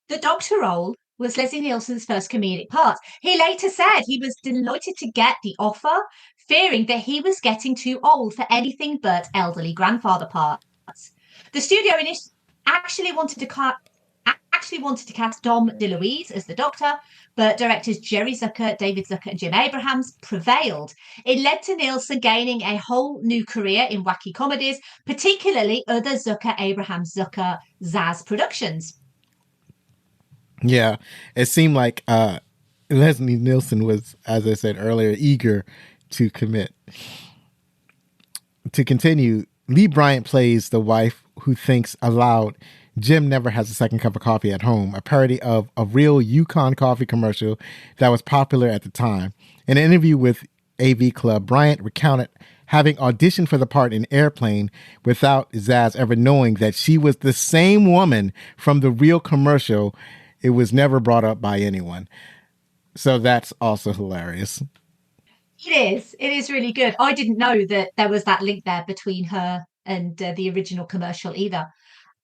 The Doctor role was Leslie Nielsen's first comedic part. He later said he was delighted to get the offer, fearing that he was getting too old for anything but elderly grandfather parts. The studio actually wanted to cast Dom DeLuise as the Doctor, but directors Jerry Zucker, David Zucker, and Jim Abrahams prevailed. It led to Nielsen gaining a whole new career in wacky comedies, particularly other Zucker, Abrahams, Zucker, Zaz productions. Yeah, it seemed like Leslie Nielsen was, as I said earlier, eager to commit. To continue, Lee Bryant plays the wife who thinks aloud Jim never has a second cup of coffee at home, a parody of a real Yukon coffee commercial that was popular at the time. In an interview with AV Club, Bryant recounted having auditioned for the part in Airplane without Zaz ever knowing that she was the same woman from the real commercial. It was never brought up by anyone. So that's also hilarious. It is really good. I didn't know that there was that link there between her and the original commercial either.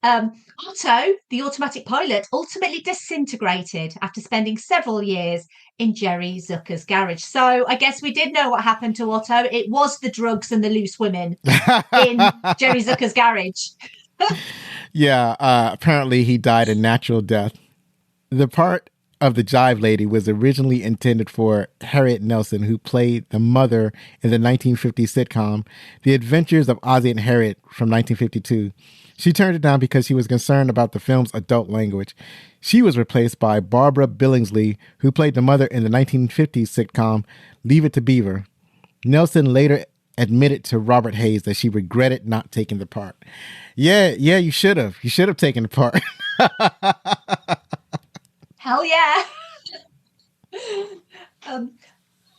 Otto, the automatic pilot, ultimately disintegrated after spending several years in Jerry Zucker's garage. So I guess we did know what happened to Otto. It was the drugs and the loose women in Jerry Zucker's garage. Yeah, apparently he died a natural death. The part of the Jive Lady was originally intended for Harriet Nelson, who played the mother in the 1950 sitcom The Adventures of Ozzie and Harriet from 1952. She turned it down because she was concerned about the film's adult language. She was replaced by Barbara Billingsley, who played the mother in the 1950s sitcom Leave It to Beaver. Nelson later admitted to Robert Hayes that she regretted not taking the part. Yeah, you should have. You should have taken the part. Hell yeah.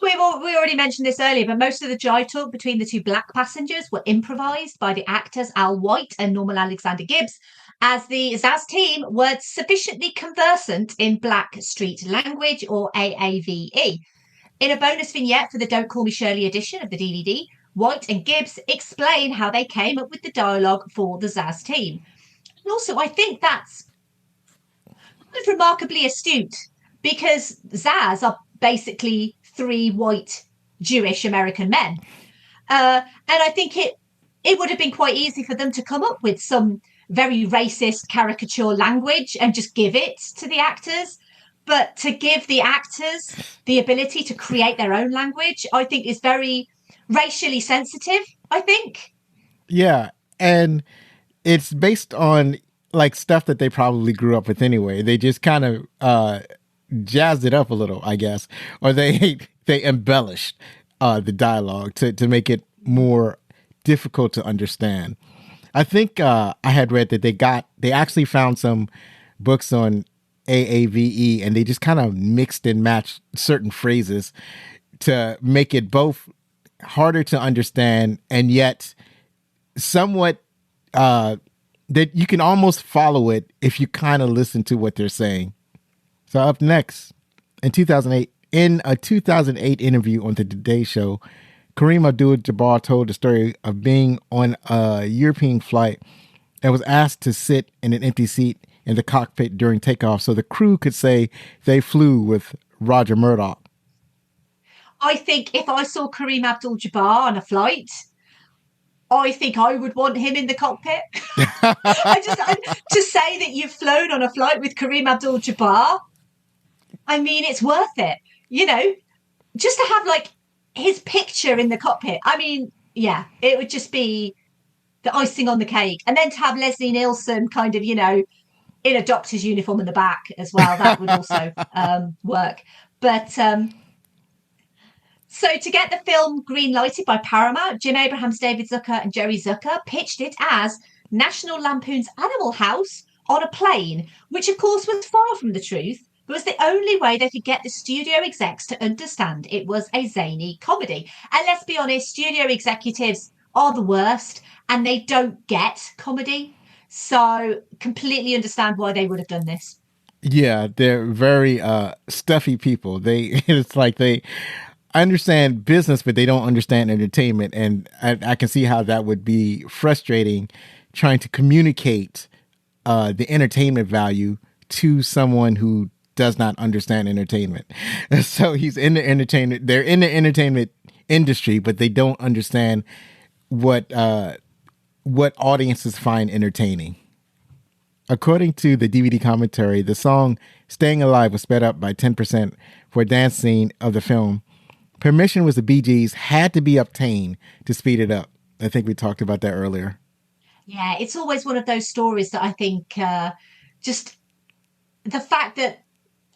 We already mentioned this earlier, but most of the jive talk between the two black passengers were improvised by the actors Al White and Norman Alexander Gibbs, as the Zaz team were sufficiently conversant in Black Street language, or AAVE. In a bonus vignette for the Don't Call Me Shirley edition of the DVD, White and Gibbs explain how they came up with the dialogue for the Zaz team. And also, I think that's remarkably astute because Zaz are basically three white Jewish American men. And I think it would have been quite easy for them to come up with some very racist caricature language and just give it to the actors. But to give the actors the ability to create their own language, I think is very racially sensitive, I think. Yeah. And it's based on like stuff that they probably grew up with anyway. They just kind of jazzed it up a little, I guess, or they embellished the dialogue to make it more difficult to understand. I think I had read that they actually found some books on AAVE and they just kind of mixed and matched certain phrases to make it both harder to understand and yet somewhat that you can almost follow it if you kind of listen to what they're saying. So up next, in a 2008 interview on the Today Show, Kareem Abdul-Jabbar told the story of being on a European flight and was asked to sit in an empty seat in the cockpit during takeoff so the crew could say they flew with Roger Murdoch. I think if I saw Kareem Abdul-Jabbar on a flight, I think I would want him in the cockpit. To say that you've flown on a flight with Kareem Abdul-Jabbar, I mean, it's worth it. You know, just to have like his picture in the cockpit. I mean, yeah, it would just be the icing on the cake. And then to have Leslie Nielsen kind of, you know, in a doctor's uniform in the back as well, that would also work. But so to get the film green-lighted by Paramount, Jim Abrahams, David Zucker and Jerry Zucker pitched it as National Lampoon's Animal House on a plane, which of course was far from the truth, but was the only way they could get the studio execs to understand it was a zany comedy. And let's be honest, studio executives are the worst and they don't get comedy. So completely understand why they would have done this. Yeah, they're very stuffy people. It's like I understand business, but they don't understand entertainment. And I can see how that would be frustrating trying to communicate the entertainment value to someone who does not understand entertainment. So he's in the entertainment. They're in the entertainment industry, but they don't understand what audiences find entertaining. According to the DVD commentary, the song Staying Alive was sped up by 10% for a dance scene of the film. Permission was the Bee Gees had to be obtained to speed it up. I think we talked about that earlier. Yeah, it's always one of those stories that I think just the fact that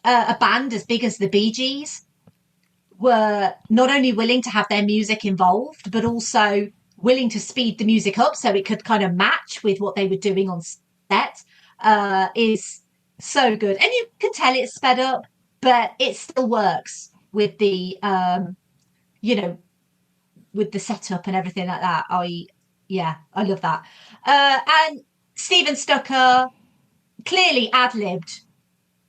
a band as big as the Bee Gees were not only willing to have their music involved, but also willing to speed the music up so it could kind of match with what they were doing on set is so good. And you can tell it's sped up, but it still works with the, with the setup and everything like that. I love that. And Steven Stucker clearly ad-libbed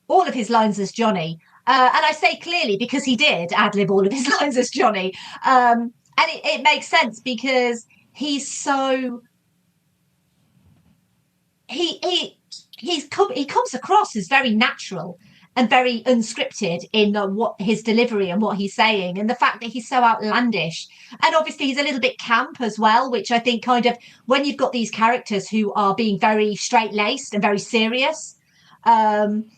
all of his lines as Johnny. And I say clearly because he did ad-lib all of his lines as Johnny. And it makes sense because he's so... He comes across as very natural and very unscripted in what his delivery and what he's saying, and the fact that he's so outlandish. And obviously he's a little bit camp as well, which I think kind of, when you've got these characters who are being very straight-laced and very serious, on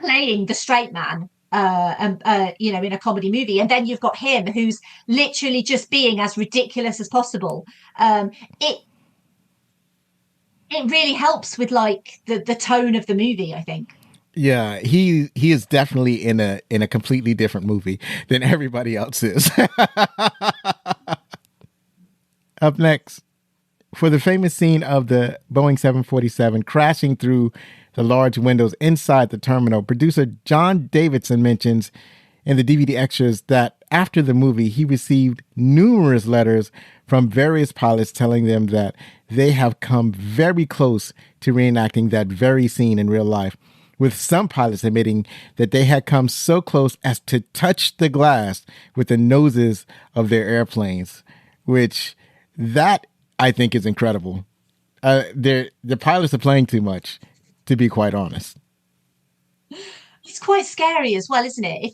playing the straight man, in a comedy movie, and then you've got him who's literally just being as ridiculous as possible. It really helps with like the tone of the movie, I think. Yeah, he is definitely in a completely different movie than everybody else is. Up next, for the famous scene of the Boeing 747 crashing through the large windows inside the terminal, producer John Davidson mentions in the DVD extras that after the movie, he received numerous letters from various pilots telling them that they have come very close to reenacting that very scene in real life, with some pilots admitting that they had come so close as to touch the glass with the noses of their airplanes. which that I think is incredible. The pilots are playing too much, to be quite honest. It's quite scary as well, isn't it?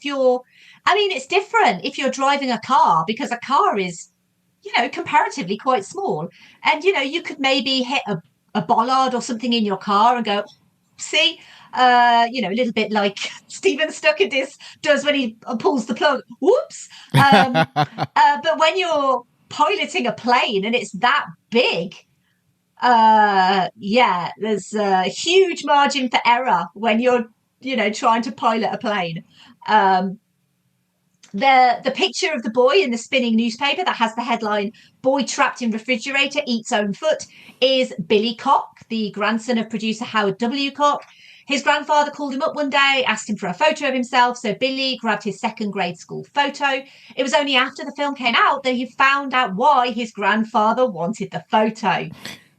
I mean, it's different if you're driving a car, because a car is, comparatively quite small. And, you could maybe hit a bollard or something in your car and go, see, a little bit like Steven Stuckadis does when he pulls the plug. Whoops. But when you're piloting a plane and it's that big, there's a huge margin for error when you're, trying to pilot a plane. The picture of the boy in the spinning newspaper that has the headline "Boy Trapped in Refrigerator Eats Own Foot" is Billy Koch, the grandson of producer Howard W. Koch. His grandfather called him up one day, asked him for a photo of himself, so Billy grabbed his second grade school photo. It was only after the film came out that he found out why his grandfather wanted the photo,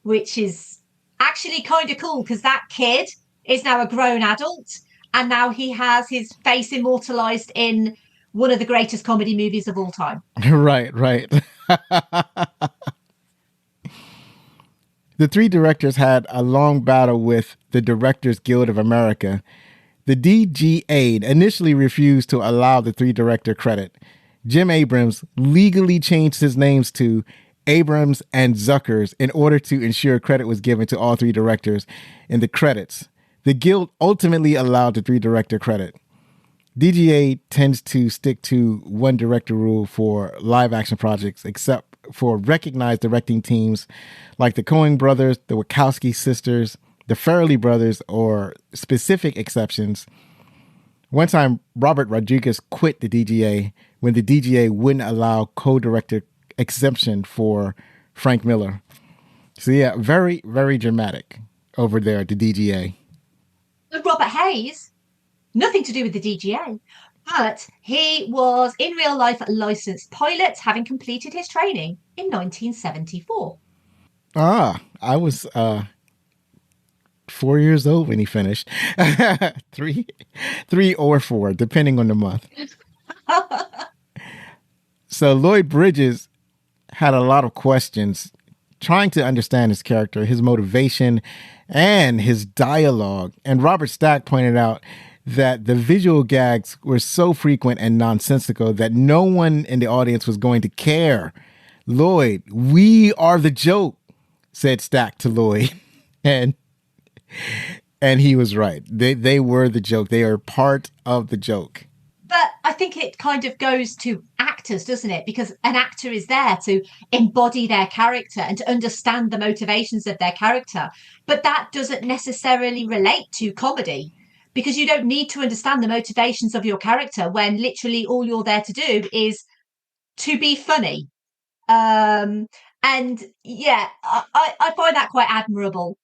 which is actually kind of cool because that kid is now a grown adult and now he has his face immortalized in one of the greatest comedy movies of all time. Right. The three directors had a long battle with the Directors Guild of America. The DGA initially refused to allow the three-director credit. Jim Abrams legally changed his names to Abrams and Zuckers in order to ensure credit was given to all three directors in the credits. The Guild ultimately allowed the three-director credit. DGA tends to stick to one director rule for live-action projects, except for recognized directing teams like the Coen brothers, the Wachowski sisters, the Farrelly brothers, or specific exceptions. One time, Robert Rodriguez quit the DGA when the DGA wouldn't allow co-director exemption for Frank Miller. So yeah, very, very dramatic over there at the DGA. Robert Hayes, nothing to do with the DGA, but he was in real life a licensed pilot, having completed his training in 1974. I was 4 years old when he finished. three or four, depending on the month. So Lloyd Bridges had a lot of questions trying to understand his character, his motivation, and his dialogue. And Robert Stack pointed out that the visual gags were so frequent and nonsensical that no one in the audience was going to care. Lloyd, we are the joke, said Stack to Lloyd. And he was right. They were the joke. They are part of the joke. But I think it kind of goes to actors, doesn't it? Because an actor is there to embody their character and to understand the motivations of their character. But that doesn't necessarily relate to comedy, because you don't need to understand the motivations of your character when literally all you're there to do is to be funny. And yeah, I find that quite admirable.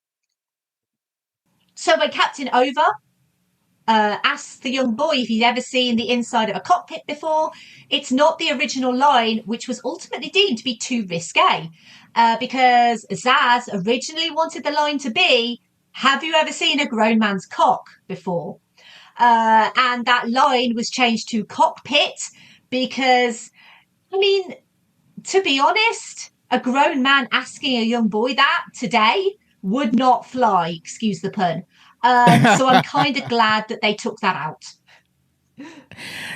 So when Captain Over asks the young boy if he's ever seen the inside of a cockpit before, it's not the original line, which was ultimately deemed to be too risque, because Zaz originally wanted the line to be, "Have you ever seen a grown man's cock before?" And that line was changed to cockpit because, I mean, to be honest, a grown man asking a young boy that today would not fly, excuse the pun. So I'm kind of glad that they took that out.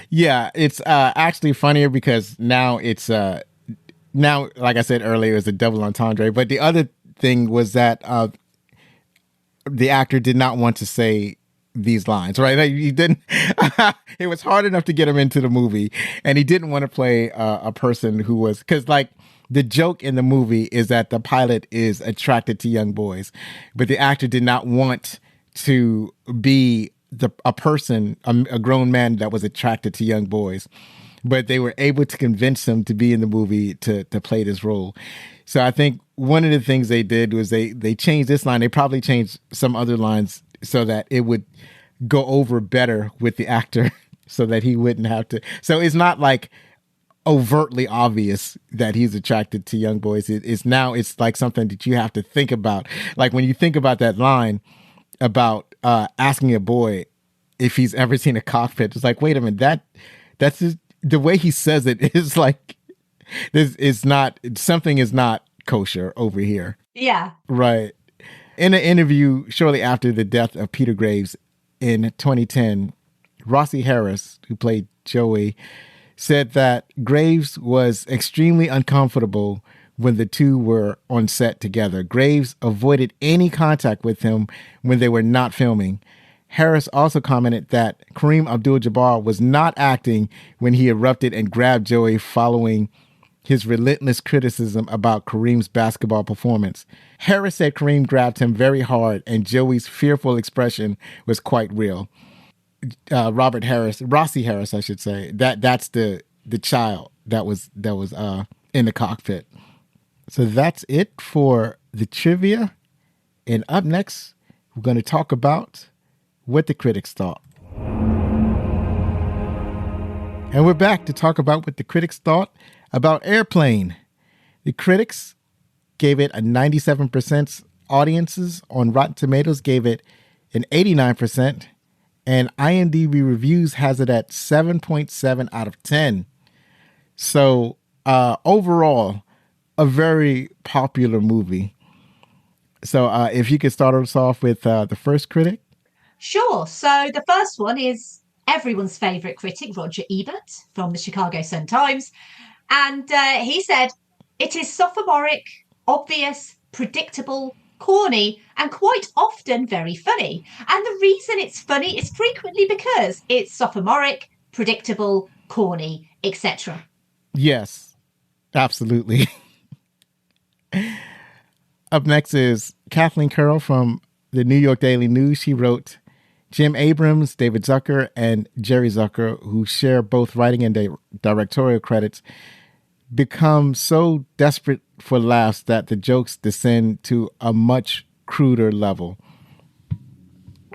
Yeah, it's actually funnier because now it's now, like I said earlier, it's a double entendre. But the other thing was that the actor did not want to say these lines, right? Like, he didn't. It was hard enough to get him into the movie, and he didn't want to play a person who was, because like the joke in the movie is that the pilot is attracted to young boys, but the actor did not want to be a person, a grown man that was attracted to young boys, but they were able to convince him to be in the movie to play this role. So I think one of the things they did was they changed this line. They probably changed some other lines so that it would go over better with the actor so that he wouldn't have to. So it's not like overtly obvious that he's attracted to young boys. It's like something that you have to think about. Like when you think about that line about asking a boy if he's ever seen a cockpit, it's like, wait a minute, that's just, the way he says it is like This is not, something is not kosher over here. Yeah. Right. In an interview shortly after the death of Peter Graves in 2010, Rossi Harris, who played Joey, said that Graves was extremely uncomfortable when the two were on set together. Graves avoided any contact with him when they were not filming. Harris also commented that Kareem Abdul-Jabbar was not acting when he erupted and grabbed Joey following his relentless criticism about Kareem's basketball performance. Harris said Kareem grabbed him very hard and Joey's fearful expression was quite real. Rossi Harris, I should say, that's the child that was in the cockpit. So that's it for the trivia. And up next, we're going to talk about what the critics thought. And we're back to talk about what the critics thought about Airplane. The critics gave it a 97%. Audiences on Rotten Tomatoes gave it an 89%. And IMDb Reviews has it at 7.7 out of 10. So overall, a very popular movie. So if you could start us off with the first critic. Sure. So the first one is everyone's favourite critic, Roger Ebert from the Chicago Sun-Times. And he said, it is sophomoric, obvious, predictable, corny, and quite often very funny. And the reason it's funny is frequently because it's sophomoric, predictable, corny, etc. Yes, absolutely. Up next is Kathleen Carroll from the New York Daily News. She wrote, Jim Abrams, David Zucker, and Jerry Zucker, who share both writing and directorial credits, become so desperate for laughs that the jokes descend to a much cruder level.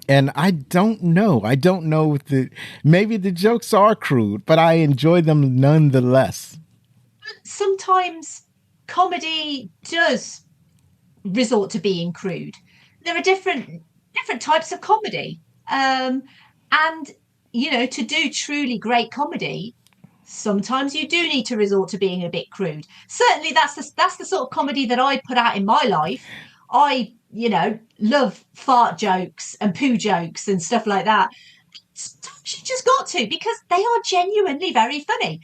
And I don't know if maybe the jokes are crude, but I enjoy them nonetheless. Sometimes comedy does resort to being crude. There are different types of comedy. And, you know, to do truly great comedy, sometimes you do need to resort to being a bit crude. Certainly that's the sort of comedy that I put out in my life. I, you know, love fart jokes and poo jokes and stuff like that. Sometimes you just got to, because they are genuinely very funny.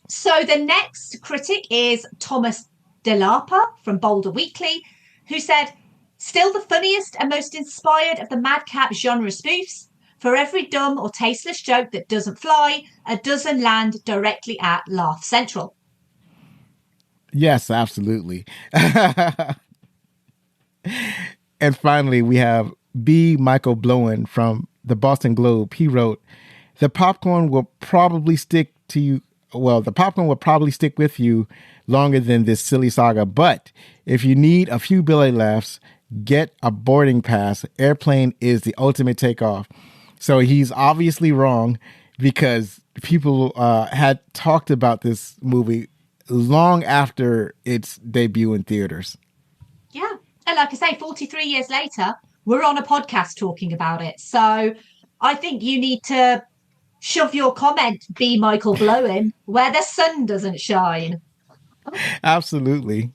So the next critic is Thomas DeLarpa from Boulder Weekly, who said, still the funniest and most inspired of the madcap genre spoofs. For every dumb or tasteless joke that doesn't fly, a dozen land directly at Laugh Central. Yes, absolutely. And finally, we have B. Michael Blowen from the Boston Globe. He wrote, the popcorn will probably stick with you longer than this silly saga. But if you need a few belly laughs, get a boarding pass. Airplane is the ultimate takeoff. So he's obviously wrong, because people had talked about this movie long after its debut in theaters. Yeah. And like I say, 43 years later, we're on a podcast talking about it. So I think you need to shove your comment, B. Michael Blowen, where the sun doesn't shine. Absolutely.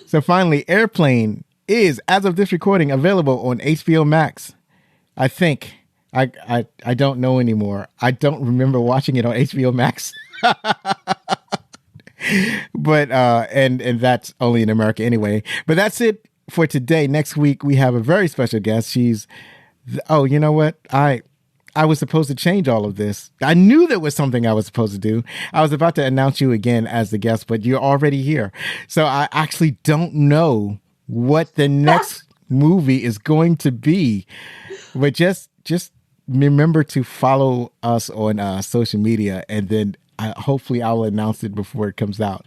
So finally, Airplane is, as of this recording, available on HBO Max. I think. I don't know anymore. I don't remember watching it on HBO Max. But and that's only in America anyway. But that's it for today. Next week we have a very special guest. You know what? I was supposed to change all of this. I knew there was something I was supposed to do. I was about to announce you again as the guest, but you're already here. So I actually don't know what the next movie is going to be. But just remember to follow us on social media, and then hopefully I will announce it before it comes out.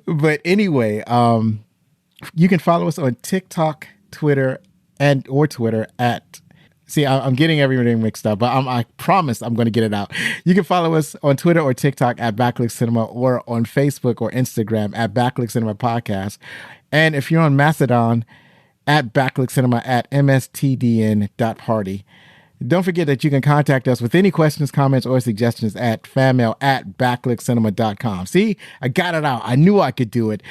But anyway, you can follow us on TikTok, Twitter, or Twitter at. See, I'm getting everything mixed up, but I promise I'm going to get it out. You can follow us on Twitter or TikTok at Backlick Cinema, or on Facebook or Instagram at Backlick Cinema Podcast. And if you're on Mastodon, at Backlick Cinema at mstdn.party. Don't forget that you can contact us with any questions, comments, or suggestions at fanmail@backlickcinema.com. See, I got it out. I knew I could do it.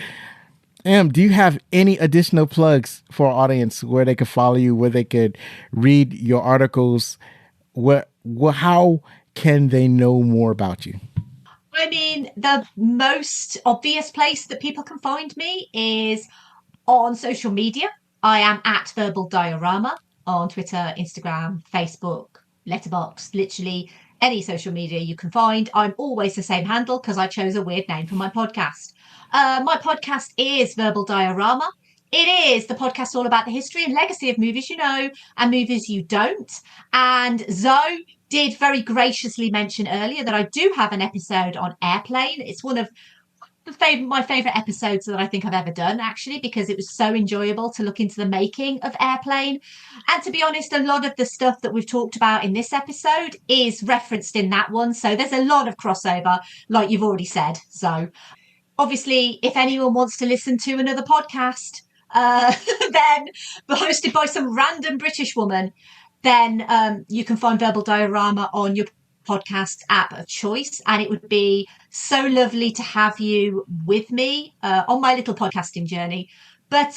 Do you have any additional plugs for our audience where they could follow you, where they could read your articles? How can they know more about you? I mean, the most obvious place that people can find me is on social media. I am at Verbal Diorama on Twitter, Instagram, Facebook, Letterboxd, literally any social media you can find. I'm always the same handle because I chose a weird name for my podcast. My podcast is Verbal Diorama. It is the podcast all about the history and legacy of movies you know and movies you don't. And Zoe did very graciously mention earlier that I do have an episode on Airplane. It's one of my favorite episodes that I think I've ever done, actually, because it was so enjoyable to look into the making of Airplane. And to be honest, a lot of the stuff that we've talked about in this episode is referenced in that one. So there's a lot of crossover, like you've already said. So obviously, if anyone wants to listen to another podcast, then hosted by some random British woman, then you can find Verbal Diorama on your podcast app of choice, and it would be so lovely to have you with me on my little podcasting journey. But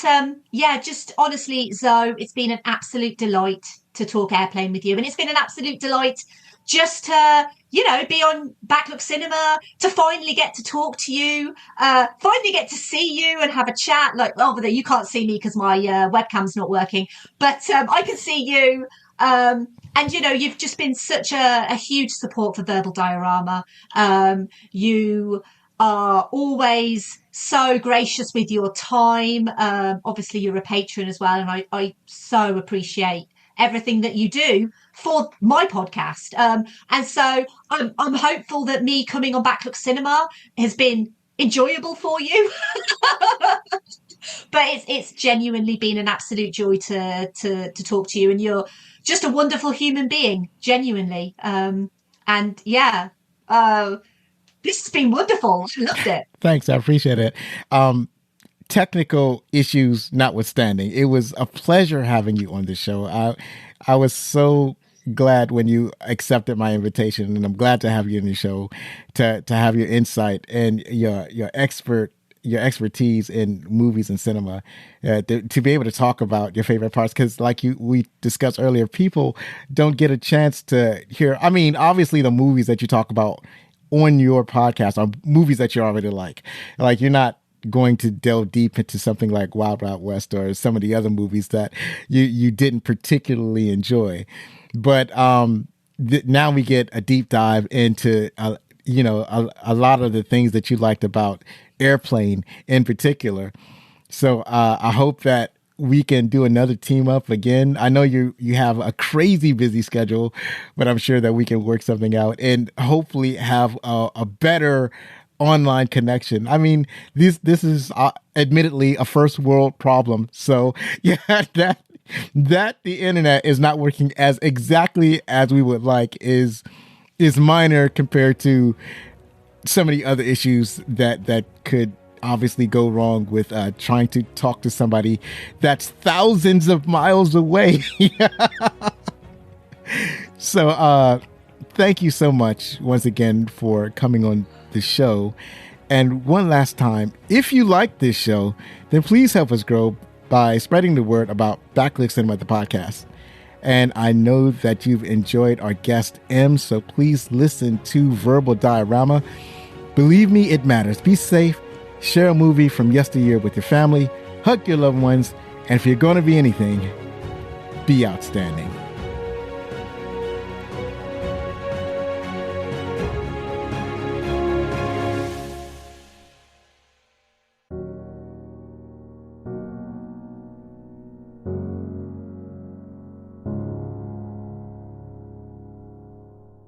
just honestly, Zoe, it's been an absolute delight to talk Airplane with you, and it's been an absolute delight just to be on Backlook Cinema, to finally get to talk to you, finally get to see you and have a chat. Like, over there, you can't see me because my webcam's not working, but I can see you. And you've just been such a huge support for Verbal Diorama. You are always so gracious with your time. Obviously, you're a patron as well, and I so appreciate everything that you do for my podcast. And so I'm hopeful that me coming on Backlook Cinema has been enjoyable for you. But it's genuinely been an absolute joy to talk to you, and you're just a wonderful human being, genuinely. This has been wonderful. I loved it. Thanks, I appreciate it. Technical issues notwithstanding, it was a pleasure having you on the show. I was so glad when you accepted my invitation, and I'm glad to have you in the show to have your insight and your expertise in movies and cinema, to be able to talk about your favorite parts. Because like we discussed earlier, people don't get a chance to hear. I mean, obviously the movies that you talk about on your podcast are movies that you already like. Like, you're not going to delve deep into something like Wild Wild West or some of the other movies that you didn't particularly enjoy. But now we get a deep dive into a lot of the things that you liked about Airplane in particular. So I hope that we can do another team up again. I know you have a crazy busy schedule, but I'm sure that we can work something out and hopefully have a better online connection. I mean, this is admittedly a first world problem. So yeah, that the internet is not working as exactly as we would like is minor compared to some of the other issues that could obviously go wrong with trying to talk to somebody that's thousands of miles away. So thank you so much once again for coming on the show. And one last time, if you like this show, then please help us grow by spreading the word about Backlook Cinema, the podcast. And I know that you've enjoyed our guest, M, so please listen to Verbal Diorama. Believe me, it matters. Be safe, share a movie from yesteryear with your family, hug your loved ones, and if you're going to be anything, be outstanding.